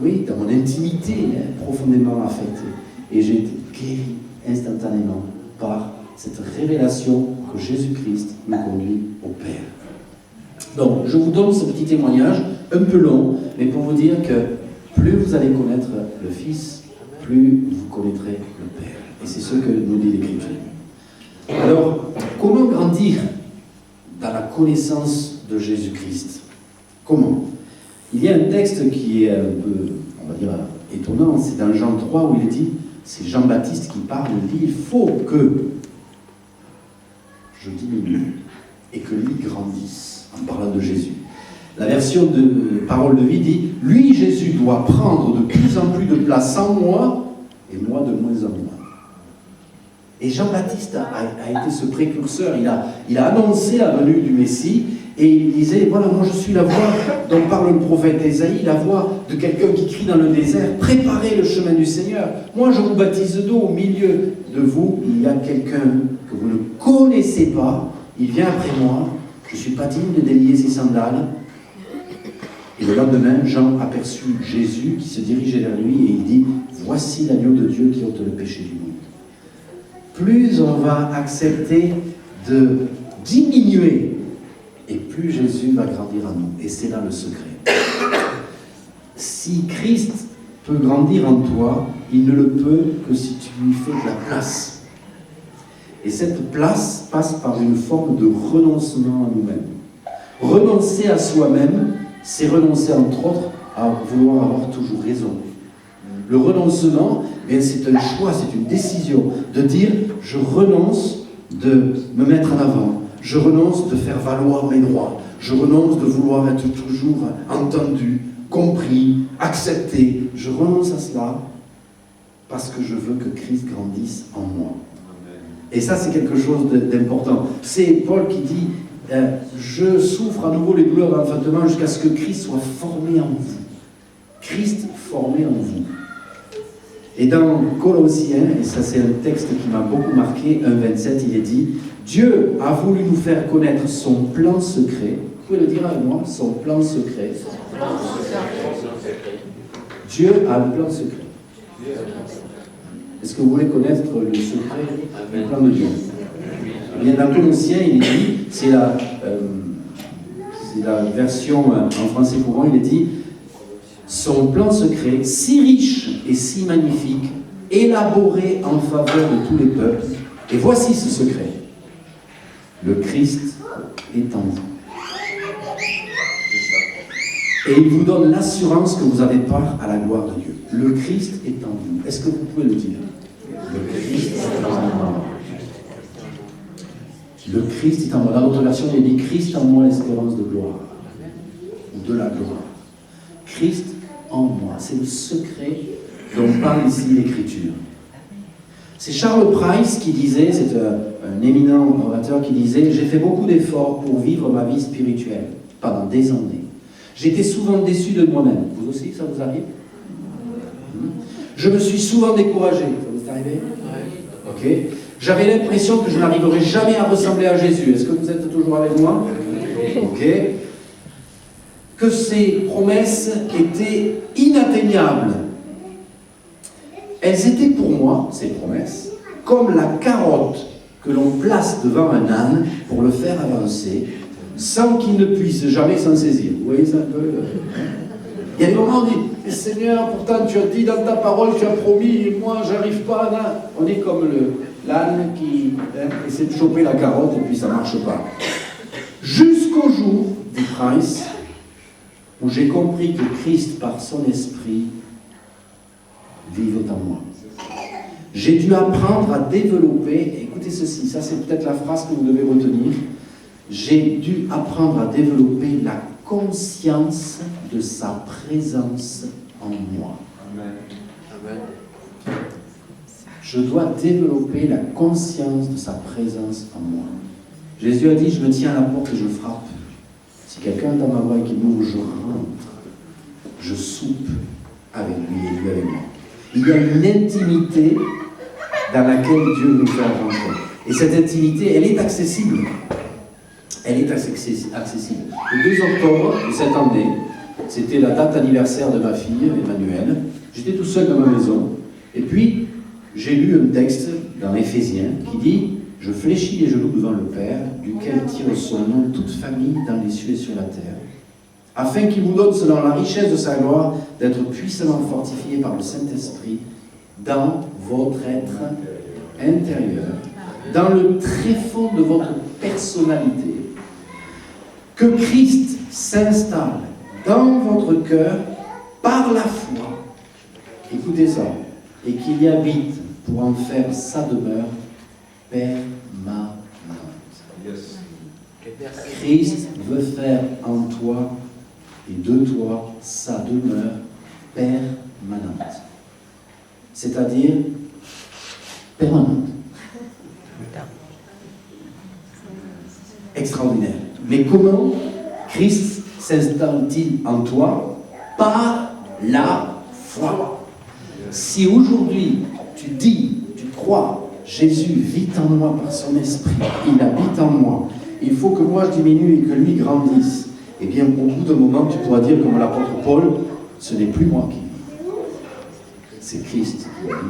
mon intimité, profondément affecté. Et j'ai été guéri instantanément par cette révélation que Jésus-Christ me conduit au Père. Donc, je vous donne ce petit témoignage, un peu long, mais pour vous dire que plus vous allez connaître le Fils, plus vous connaîtrez le Père. Et c'est ce que nous dit l'Écriture. Alors, comment grandir dans la connaissance de Jésus-Christ? Comment? Il y a un texte qui est un peu, on va dire, étonnant, c'est dans Jean 3 où il est dit, c'est Jean-Baptiste qui parle, il dit, il faut que je diminue et que lui grandisse, en parlant de Jésus. La version de Parole de vie dit, lui, Jésus, doit prendre de plus en plus de place en moi, et moi de moins en moins. Et Jean-Baptiste a été ce précurseur, il a annoncé la venue du Messie, et il disait, voilà, moi je suis la voix dont parle le prophète Ésaïe, la voix de quelqu'un qui crie dans le désert, préparez le chemin du Seigneur. Moi je vous baptise d'eau, au milieu de vous, il y a quelqu'un que vous ne connaissez pas, il vient après moi, je ne suis pas digne de délier ses sandales. Et le lendemain, Jean aperçut Jésus qui se dirigeait vers lui et il dit, voici l'agneau de Dieu qui ôte le péché du monde. Plus on va accepter de diminuer, et plus Jésus va grandir en nous. Et c'est là le secret. Si Christ peut grandir en toi, il ne le peut que si tu lui fais de la place. Et cette place passe par une forme de renoncement à nous-mêmes. Renoncer à soi-même, c'est renoncer entre autres à vouloir avoir toujours raison. Le renoncement, c'est un choix, c'est une décision de dire je renonce de me mettre en avant, je renonce de faire valoir mes droits, je renonce de vouloir être toujours entendu, compris, accepté. Je renonce à cela parce que je veux que Christ grandisse en moi. Et ça, c'est quelque chose d'important. C'est Paul qui dit je souffre à nouveau les douleurs d'enfantement jusqu'à ce que Christ soit formé en vous. Christ formé en vous. Et dans Colossiens, et ça c'est un texte qui m'a beaucoup marqué, 1,27, il est dit Dieu a voulu nous faire connaître son plan secret. Vous pouvez le dire avec moi, son plan secret. Dieu a un plan secret. Est-ce que vous voulez connaître le secret du plan de Dieu? Bien, dans Colossiens, il est dit, c'est la version en français courant, il est dit son plan secret, si riche et si magnifique, élaboré en faveur de tous les peuples. Et voici ce secret. Le Christ est en vous. Et il vous donne l'assurance que vous avez part à la gloire de Dieu. Le Christ est en vous. Est-ce que vous pouvez le dire? Le Christ est en moi. Le Christ est en moi. Dans notre version, il dit Christ en moi, l'espérance de gloire. Ou de la gloire. Christ en moi. c'est le secret dont parle ici l'Écriture. C'est Charles Price qui disait, c'est un éminent orateur qui disait « J'ai fait beaucoup d'efforts pour vivre ma vie spirituelle pendant des années. J'étais souvent déçu de moi-même. » Vous aussi, ça vous arrive? Je me suis souvent découragé. Ça vous est arrivé? Ok. J'avais l'impression que je n'arriverais jamais à ressembler à Jésus. Est-ce que vous êtes toujours avec moi? Ok. Que ces promesses étaient inatteignables. Elles étaient pour moi, ces promesses, comme la carotte que l'on place devant un âne pour le faire avancer, sans qu'il ne puisse jamais s'en saisir. Vous voyez ça un peu? Il y a des moments où on dit, Seigneur, pourtant tu as dit dans ta parole, tu as promis, et moi j'arrive pas. Là. On est comme l'âne qui essaie de choper la carotte et puis ça ne marche pas. Jusqu'au jour, dit Price, où j'ai compris que Christ, par son esprit, vivait en moi. J'ai dû apprendre à développer, écoutez ceci, ça c'est peut-être la phrase que vous devez retenir, j'ai dû apprendre à développer la conscience de sa présence en moi. Amen. Je dois développer la conscience de sa présence en moi. Jésus a dit, je me tiens à la porte et je frappe. Si quelqu'un est dans ma voie et qu'il m'ouvre, je rentre. Je soupe avec lui et lui avec moi. Il y a une intimité dans laquelle Dieu nous fait rentrer. Et cette intimité, elle est accessible. Elle est accessible. Le 2 octobre de cette année, c'était la date anniversaire de ma fille, Emmanuelle. J'étais tout seul dans ma maison. Et puis, j'ai lu un texte dans Éphésiens qui dit « Je fléchis les genoux devant le Père, duquel tire son nom toute famille dans les cieux et sur la terre, afin qu'il vous donne, selon la richesse de sa gloire, d'être puissamment fortifié par le Saint-Esprit dans votre être intérieur, dans le tréfonds de votre personnalité, que Christ s'installe dans votre cœur par la foi, écoutez ça, et qu'il y habite pour en faire sa demeure permanente. Christ veut faire en toi et de toi sa demeure permanente. C'est-à-dire permanente. Extraordinaire. Mais comment Christ s'installe-t-il en toi? Par la foi. Si aujourd'hui tu dis, tu crois, Jésus vit en moi par son esprit, il habite en moi, il faut que moi je diminue et que lui grandisse, eh bien au bout d'un moment tu pourras dire comme l'apôtre Paul, ce n'est plus moi qui vis, c'est Christ qui habite en moi.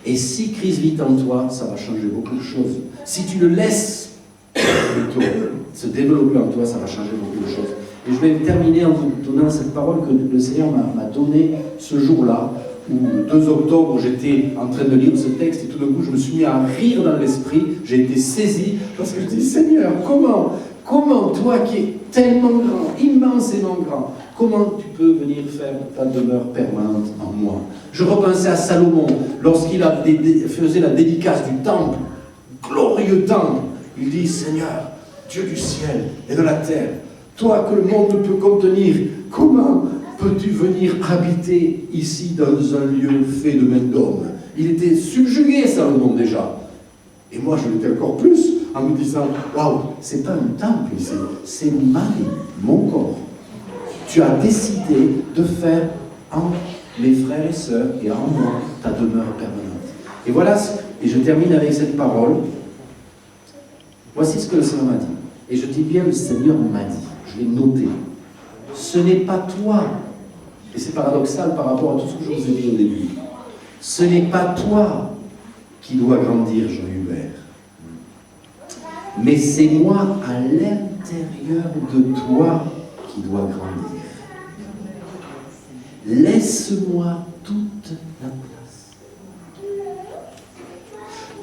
Et si Christ vit en toi, ça va changer beaucoup de choses. Si tu le laisses plutôt se développer en toi, ça va changer beaucoup de choses. Et je vais terminer en vous donnant cette parole que le Seigneur m'a donnée ce jour-là, où le 2 octobre, j'étais en train de lire ce texte et tout d'un coup, je me suis mis à rire dans l'esprit. J'ai été saisi parce que je dis, Seigneur, comment toi qui es tellement grand, immensément grand, comment tu peux venir faire ta demeure permanente en moi? Je repensais à Salomon, lorsqu'il faisait la dédicace du temple, glorieux temple. Il dit, Seigneur, Dieu du ciel et de la terre, toi que le monde ne peut contenir, comment peux-tu venir habiter ici dans un lieu fait de main d'homme? Il était subjugué, Salomon, déjà. Et moi, je l'étais encore plus, en me disant, waouh, c'est pas un temple ici, c'est ma vie, mon corps. Tu as décidé de faire en mes frères et sœurs et en moi ta demeure permanente. Et voilà, et je termine avec cette parole. Voici ce que le Seigneur m'a dit. Et je dis bien, le Seigneur m'a dit. Je l'ai noté. Ce n'est pas toi, et c'est paradoxal par rapport à tout ce que je vous ai dit au début, ce n'est pas toi qui dois grandir, Jean-Hubert, mais c'est moi à l'intérieur de toi qui dois grandir. Laisse-moi toute la place.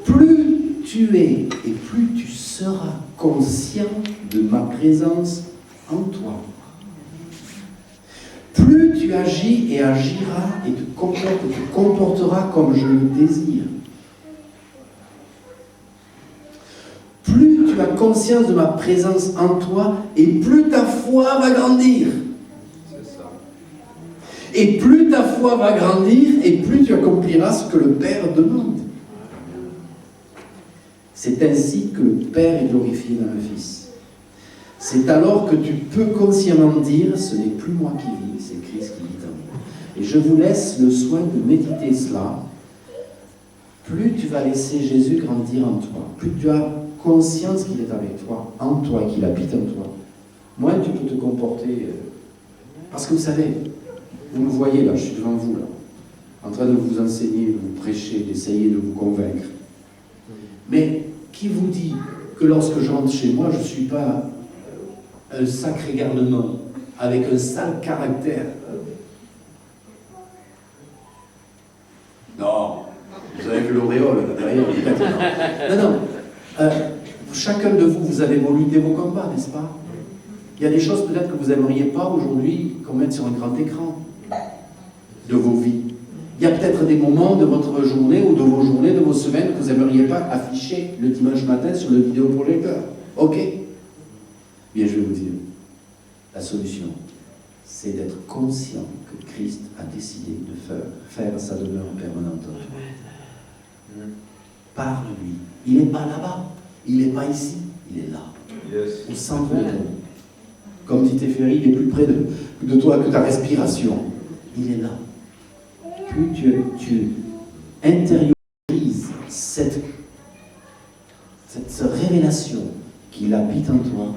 Plus tu es et plus tu seras conscient de ma présence en toi, plus tu agis et agiras et te comporteras comme je le désire. Plus tu as conscience de ma présence en toi et plus ta foi va grandir. C'est ça. Et plus ta foi va grandir, et plus tu accompliras ce que le Père demande. C'est ainsi que le Père est glorifié dans le Fils. C'est alors que tu peux consciemment dire, ce n'est plus moi qui vis, c'est Christ qui vit en moi. Et je vous laisse le soin de méditer cela. Plus tu vas laisser Jésus grandir en toi, plus tu as conscience qu'il est avec toi, en toi, qu'il habite en toi, moins tu peux te comporter. Parce que vous savez, vous me voyez là, je suis devant vous là, en train de vous enseigner, de vous prêcher, d'essayer de vous convaincre. Mais qui vous dit que lorsque je rentre chez moi, je ne suis pas un sacré garnement avec un sale caractère? Non, vous avez vu l'auréole là derrière. Non. Chacun de vous, vous avez beau lutter vos combats, n'est-ce pas? Il y a des choses peut-être que vous n'aimeriez pas aujourd'hui qu'on mette sur un grand écran de vos vies. Il y a peut-être des moments de votre journée ou de vos journées, de vos semaines que vous n'aimeriez pas afficher le dimanche matin sur le vidéoprojecteur. Ok? Bien, je vais vous dire, la solution, c'est d'être conscient que Christ a décidé de faire sa demeure permanente en toi. Parle-lui. Il n'est pas là-bas, il n'est pas ici, il est là, au centre de toi. Comme dit Théphérie, il est plus près de toi que ta respiration. Il est là. Plus tu intériorises cette révélation qu'il habite en toi,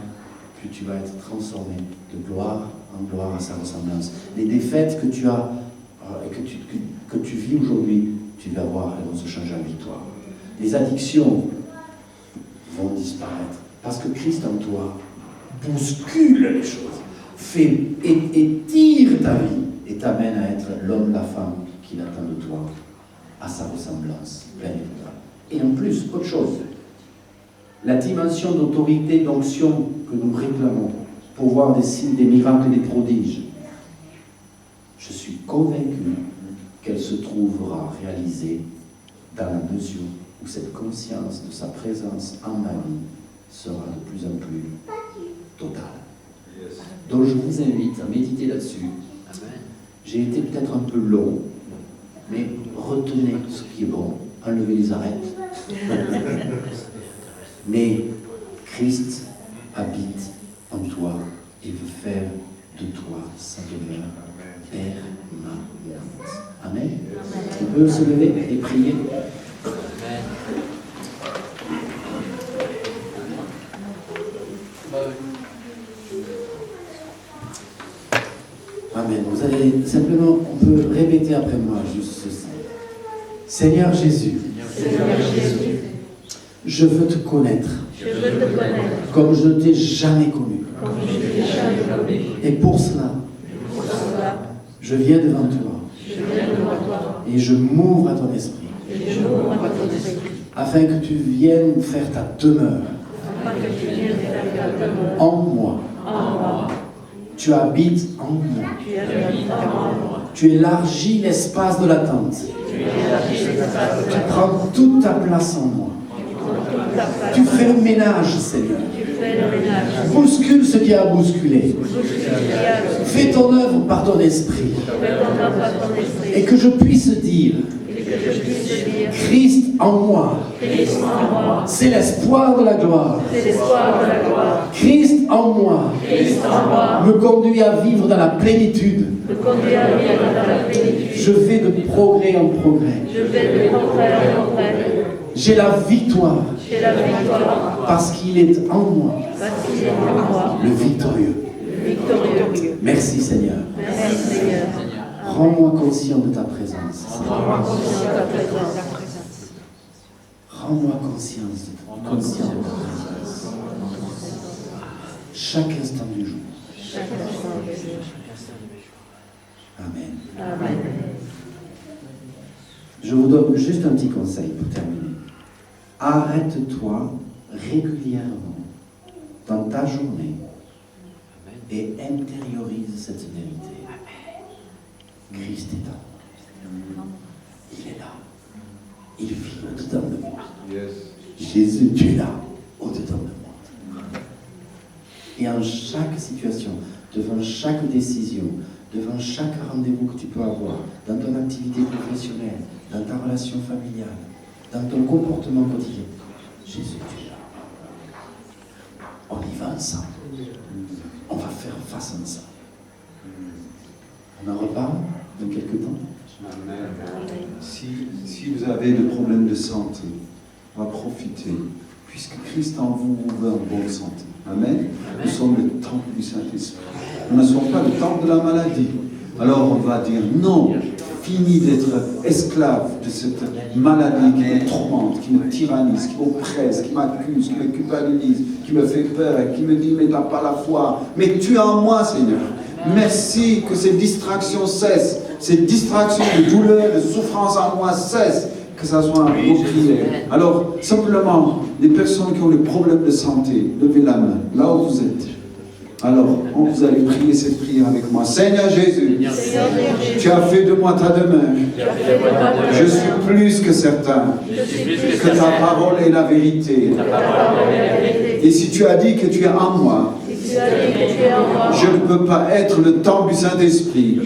plus tu vas être transformé de gloire en gloire à sa ressemblance. Les défaites que tu as que tu vis aujourd'hui, tu vas voir, elles vont se changer en victoire. Les addictions vont disparaître parce que Christ en toi bouscule les choses, et tire ta vie et t'amène à être l'homme, la femme qu'il attend de toi, à sa ressemblance pleine et totale. Et en plus, autre chose, la dimension d'autorité, d'onction que nous réclamons pour voir des signes, des miracles et des prodiges, je suis convaincu qu'elle se trouvera réalisée dans la mesure où cette conscience de sa présence en ma vie sera de plus en plus totale. Donc je vous invite à méditer là-dessus. J'ai été peut-être un peu long, mais retenez ce qui est bon, enlevez les arêtes. Mais Christ habite en toi et veut faire de toi sa demeure permanente. Amen. On peut se lever et prier. Amen. Vous allez simplement, on peut répéter après moi juste ceci. Seigneur Jésus, je veux te connaître, comme je ne t'ai jamais connu. Et pour cela, je viens devant toi et je m'ouvre à ton esprit, afin que tu viennes faire ta demeure en moi. Tu habites en moi. Tu élargis l'espace de l'attente. Tu prends toute ta place en moi. Tu fais le ménage, Seigneur. Bouscule ce qui a bousculé. Fais ton œuvre par ton esprit. Et que je puisse dire, Christ en moi, c'est l'espoir de la gloire. Christ en moi me conduit à vivre dans la plénitude. Je vais de progrès en progrès. J'ai la victoire parce qu'il est en moi, le victorieux. Merci Seigneur. Rends-moi conscient de ta présence. Rends-moi conscience de ta présence. Chaque instant du jour. Amen. Je vous donne juste un petit conseil pour terminer. Arrête-toi régulièrement dans ta journée et intériorise cette vérité. Christ est là. Il est là. Il vit au-dedans de moi. Jésus, tu es là, au-dedans de moi. Et en chaque situation, devant chaque décision, devant chaque rendez-vous que tu peux avoir, dans ton activité professionnelle, dans ta relation familiale, dans ton comportement quotidien. Jésus, tu es là. On y va ensemble. On va faire face ensemble. On en reparle dans quelques temps. Si vous avez des problèmes de santé, on va profiter, puisque Christ en vous veut en bonne santé. Amen. Nous sommes le temple du Saint-Esprit. Nous ne sommes pas le temple de la maladie. Alors on va dire non, fini d'être esclave de cette maladie qui me tourmente, qui me tyrannise, qui m'oppresse, qui m'accuse, qui me culpabilise, qui me fait peur et qui me dit mais t'as pas la foi. Mais tu es en moi, Seigneur. Merci que ces distractions cessent, ces distractions de douleur, de souffrance en moi cessent, que ça soit vos prières. Alors, simplement, les personnes qui ont des problèmes de santé, levez la main, là où vous êtes. Alors, vous allez prier cette prière avec moi. Seigneur Jésus, tu as fait de moi ta demeure. Je suis plus que certain que ta parole est la vérité. Et si tu as dit que tu es en moi, je ne peux pas être le temple du Saint-Esprit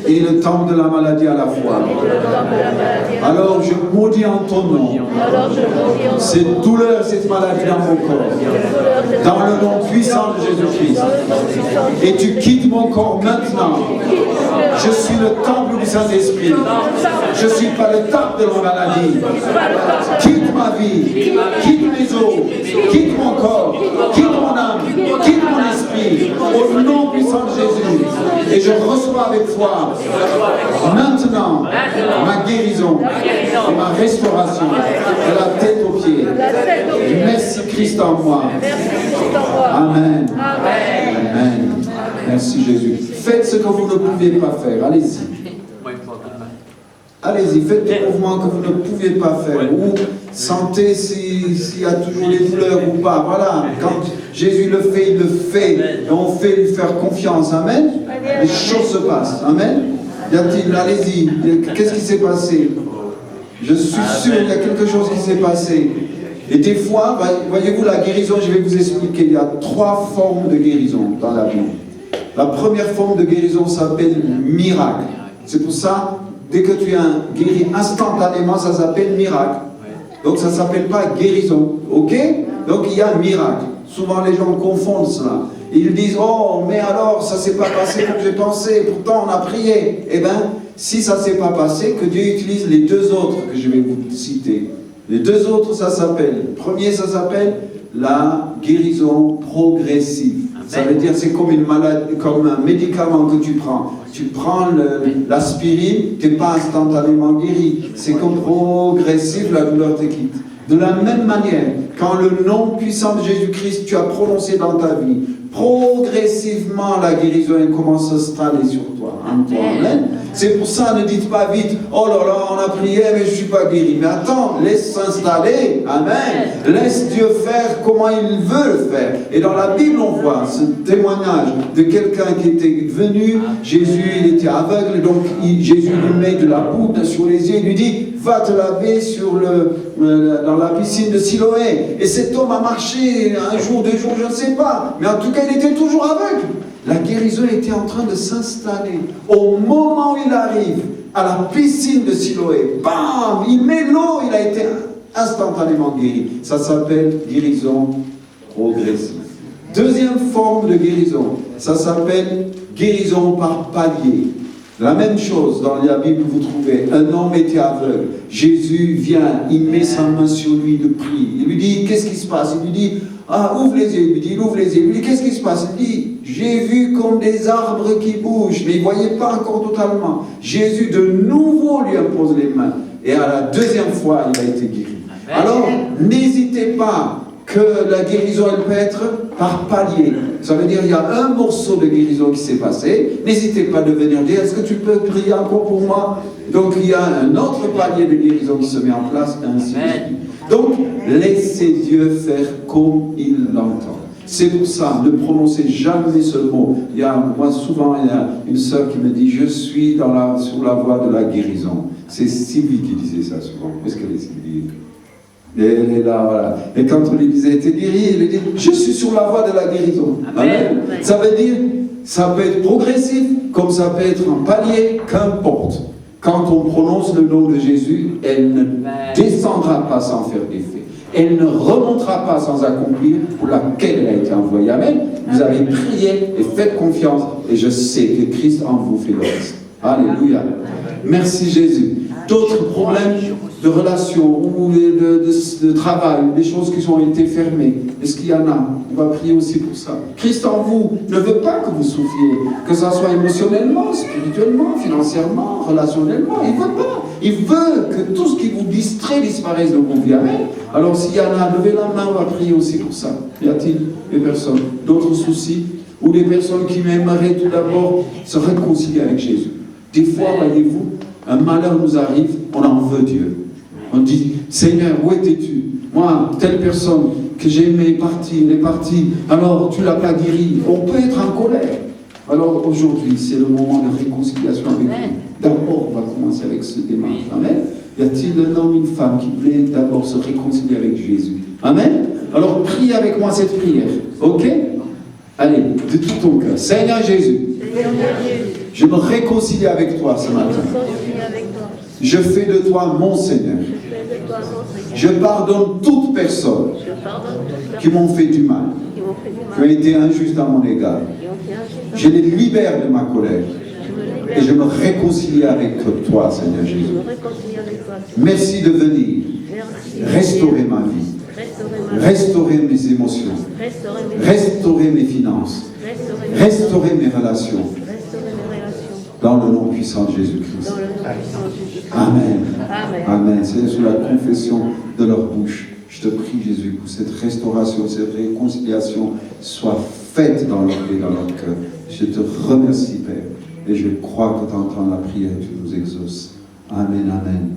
et le temple de la maladie à la fois. Alors je maudis en ton nom cette douleur, cette maladie dans mon corps, dans le nom puissant de Jésus-Christ. Et tu quittes mon corps maintenant. Je suis le temple du Saint-Esprit. Je ne suis pas le temple de la maladie. Quitte ma vie, quitte mes os, quitte mon corps, quitte mon âme, quitte mon esprit, au nom puissant de Jésus. Et je reçois avec foi maintenant ma guérison et ma restauration de la tête aux pieds. Merci Christ en moi. Amen. Amen. Merci Jésus. Faites ce que vous ne pouviez pas faire. Allez-y. Allez-y, faites des mouvements que vous ne pouviez pas faire. Ou sentez s'il y a toujours des douleurs ou pas. Voilà, quand Jésus le fait, il le fait. Et on fait lui faire confiance. Amen. Les choses se passent. Amen. Y a-t-il, allez-y, qu'est-ce qui s'est passé? Je suis sûr qu'il y a quelque chose qui s'est passé. Et des fois, voyez-vous, la guérison, je vais vous expliquer. Il y a 3 formes de guérison dans la Bible. La première forme de guérison s'appelle miracle. C'est pour ça, dès que tu es guéri instantanément, ça s'appelle miracle. Donc ça ne s'appelle pas guérison. Ok? Donc il y a miracle. Souvent les gens confondent cela. Ils disent, oh, mais alors, ça ne s'est pas passé comme j'ai pensé, pourtant on a prié. Eh bien, si ça ne s'est pas passé, que Dieu utilise les 2 autres que je vais vous citer. Les 2 autres, ça s'appelle, le premier, ça s'appelle la guérison progressive. Ça veut dire c'est comme une maladie, comme un médicament que tu prends. Tu prends l'aspirine, tu n'es pas instantanément guéri. C'est comme progressif, la douleur te quitte. De la même manière, quand le nom puissant de Jésus-Christ tu as prononcé dans ta vie, progressivement la guérison commence à s'installer sur toi. Amen. C'est pour ça, ne dites pas vite, oh là là, on a prié, mais je ne suis pas guéri. Mais attends, laisse s'installer. Amen. Laisse Dieu faire comment il veut le faire. Et dans la Bible, on voit ce témoignage de quelqu'un qui était venu. Jésus, il était aveugle, donc Jésus lui met de la poudre sur les yeux. Il lui dit, va te laver dans la piscine de Siloé. Et cet homme a marché 1 jour, 2 jours, je ne sais pas. Mais en tout cas, il était toujours aveugle. La guérison était en train de s'installer. Au moment où il arrive à la piscine de Siloé, bam, il met l'eau, il a été instantanément guéri. Ça s'appelle guérison progressive. Deuxième forme de guérison, ça s'appelle guérison par palier. La même chose, dans la Bible, vous trouvez, un homme était aveugle. Jésus vient, il met sa main sur lui, il prie. Il lui dit, qu'est-ce qui se passe? Il lui dit, ah, ouvre les yeux. Il lui dit, il ouvre les yeux. Il lui dit, qu'est-ce qui se passe? Il dit, j'ai vu comme des arbres qui bougent, mais il ne voyait pas encore totalement. Jésus, de nouveau, lui impose les mains. Et à la 2e fois, il a été guéri. Alors, n'hésitez pas que la guérison, elle peut être par palier. Ça veut dire qu'il y a un morceau de guérison qui s'est passé. N'hésitez pas de venir dire, est-ce que tu peux prier encore pour moi? Donc il y a un autre palier de guérison qui se met en place, ainsi de suite. Donc, laissez Dieu faire comme il l'entend. C'est pour ça, ne prononcez jamais ce mot. Moi, souvent, il y a une sœur qui me dit, je suis sur la voie de la guérison. C'est Sylvie qui disait ça souvent. Est-ce qu'elle est Sylvie? Et elle est là, voilà. Et quand on lui disait, t'es guéri, il lui dit, je suis sur la voie de la guérison. Amen. Ça veut dire, ça peut être progressif, comme ça peut être un palier, qu'importe. Quand on prononce le nom de Jésus, elle ne descendra pas sans faire d'effet. Elle ne remontera pas sans accomplir pour laquelle elle a été envoyée. Amen. Vous avez prié et faites confiance. Et je sais que Christ en vous fait le reste. Alléluia. Merci Jésus. D'autres problèmes de relations ou de travail, des choses qui ont été fermées. Est-ce qu'il y en a? On va prier aussi pour ça. Christ en vous ne veut pas que vous souffriez, que ça soit émotionnellement, spirituellement, financièrement, relationnellement. Il ne veut pas. Il veut que tout ce qui vous distrait disparaisse de vos vies. Amen. Alors s'il y en a, levez la main, on va prier aussi pour ça. Y a-t-il des personnes, d'autres soucis, ou des personnes qui aimeraient tout d'abord se réconcilier avec Jésus? Des fois, voyez-vous, un malheur nous arrive, on en veut Dieu. On dit, Seigneur, où étais-tu? Moi, telle personne que j'aimais est partie, elle est partie, alors tu ne l'as pas guérie. On peut être en colère. Alors aujourd'hui, c'est le moment de réconciliation avec Dieu. D'abord, on va commencer avec ce démarche. Amen. Y a-t-il un homme, une femme qui voulait d'abord se réconcilier avec Jésus? Amen. Alors prie avec moi cette prière. Ok? Allez, de tout ton cœur. Seigneur Jésus, je me réconcilie avec toi ce matin. Je fais de toi mon Seigneur. Je pardonne toute personne qui m'ont fait du mal, qui ont été injustes à mon égard. Je les libère de ma colère et je me réconcilie avec toi, Seigneur Jésus. Merci de venir restaurer ma vie, restaurer mes émotions, restaurer mes finances, restaurer mes relations. Dans le nom puissant de Jésus-Christ. Amen. Amen. C'est sous la confession de leur bouche. Je te prie, Jésus, pour cette restauration, cette réconciliation soit faite dans leur vie, dans leur cœur. Je te remercie, Père. Et je crois que tu entends la prière, tu nous exauces. Amen, amen.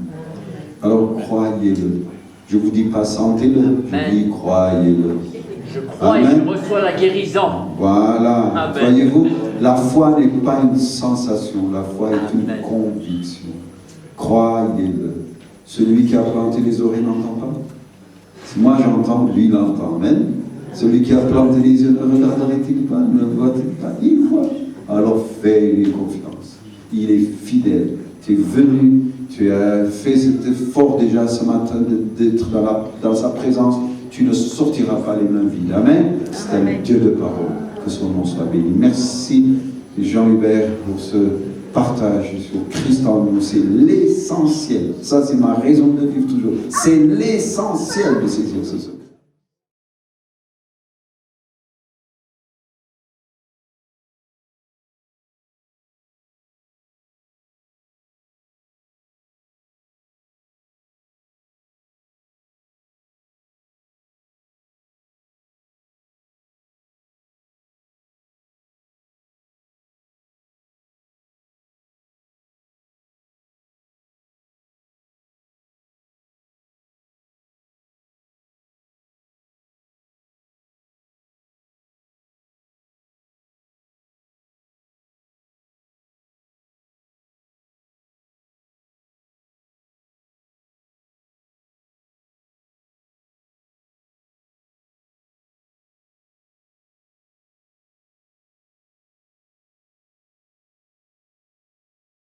Alors, croyez-le. Je ne vous dis pas sentez-le, je dis croyez-le. Je crois et je reçois la guérison. Voilà. Amen. Voyez-vous, la foi n'est pas une sensation, la foi est une conviction. Croyez-le. Celui qui a planté les oreilles n'entend pas. Si moi j'entends, lui il entend. Amen. Celui qui a planté les yeux ne regarderait-il pas, ne voit-il pas? Il voit. Alors fais-lui confiance. Il est fidèle. Tu es venu, tu as fait cet effort déjà ce matin d'être dans sa présence. Tu ne sortiras pas les mains vides. Amen. C'est un Dieu de parole. Que son nom soit béni. Merci Jean-Hubert pour ce partage sur Christ en nous. C'est l'essentiel. Ça, c'est ma raison de vivre toujours. C'est l'essentiel de saisir ce secret.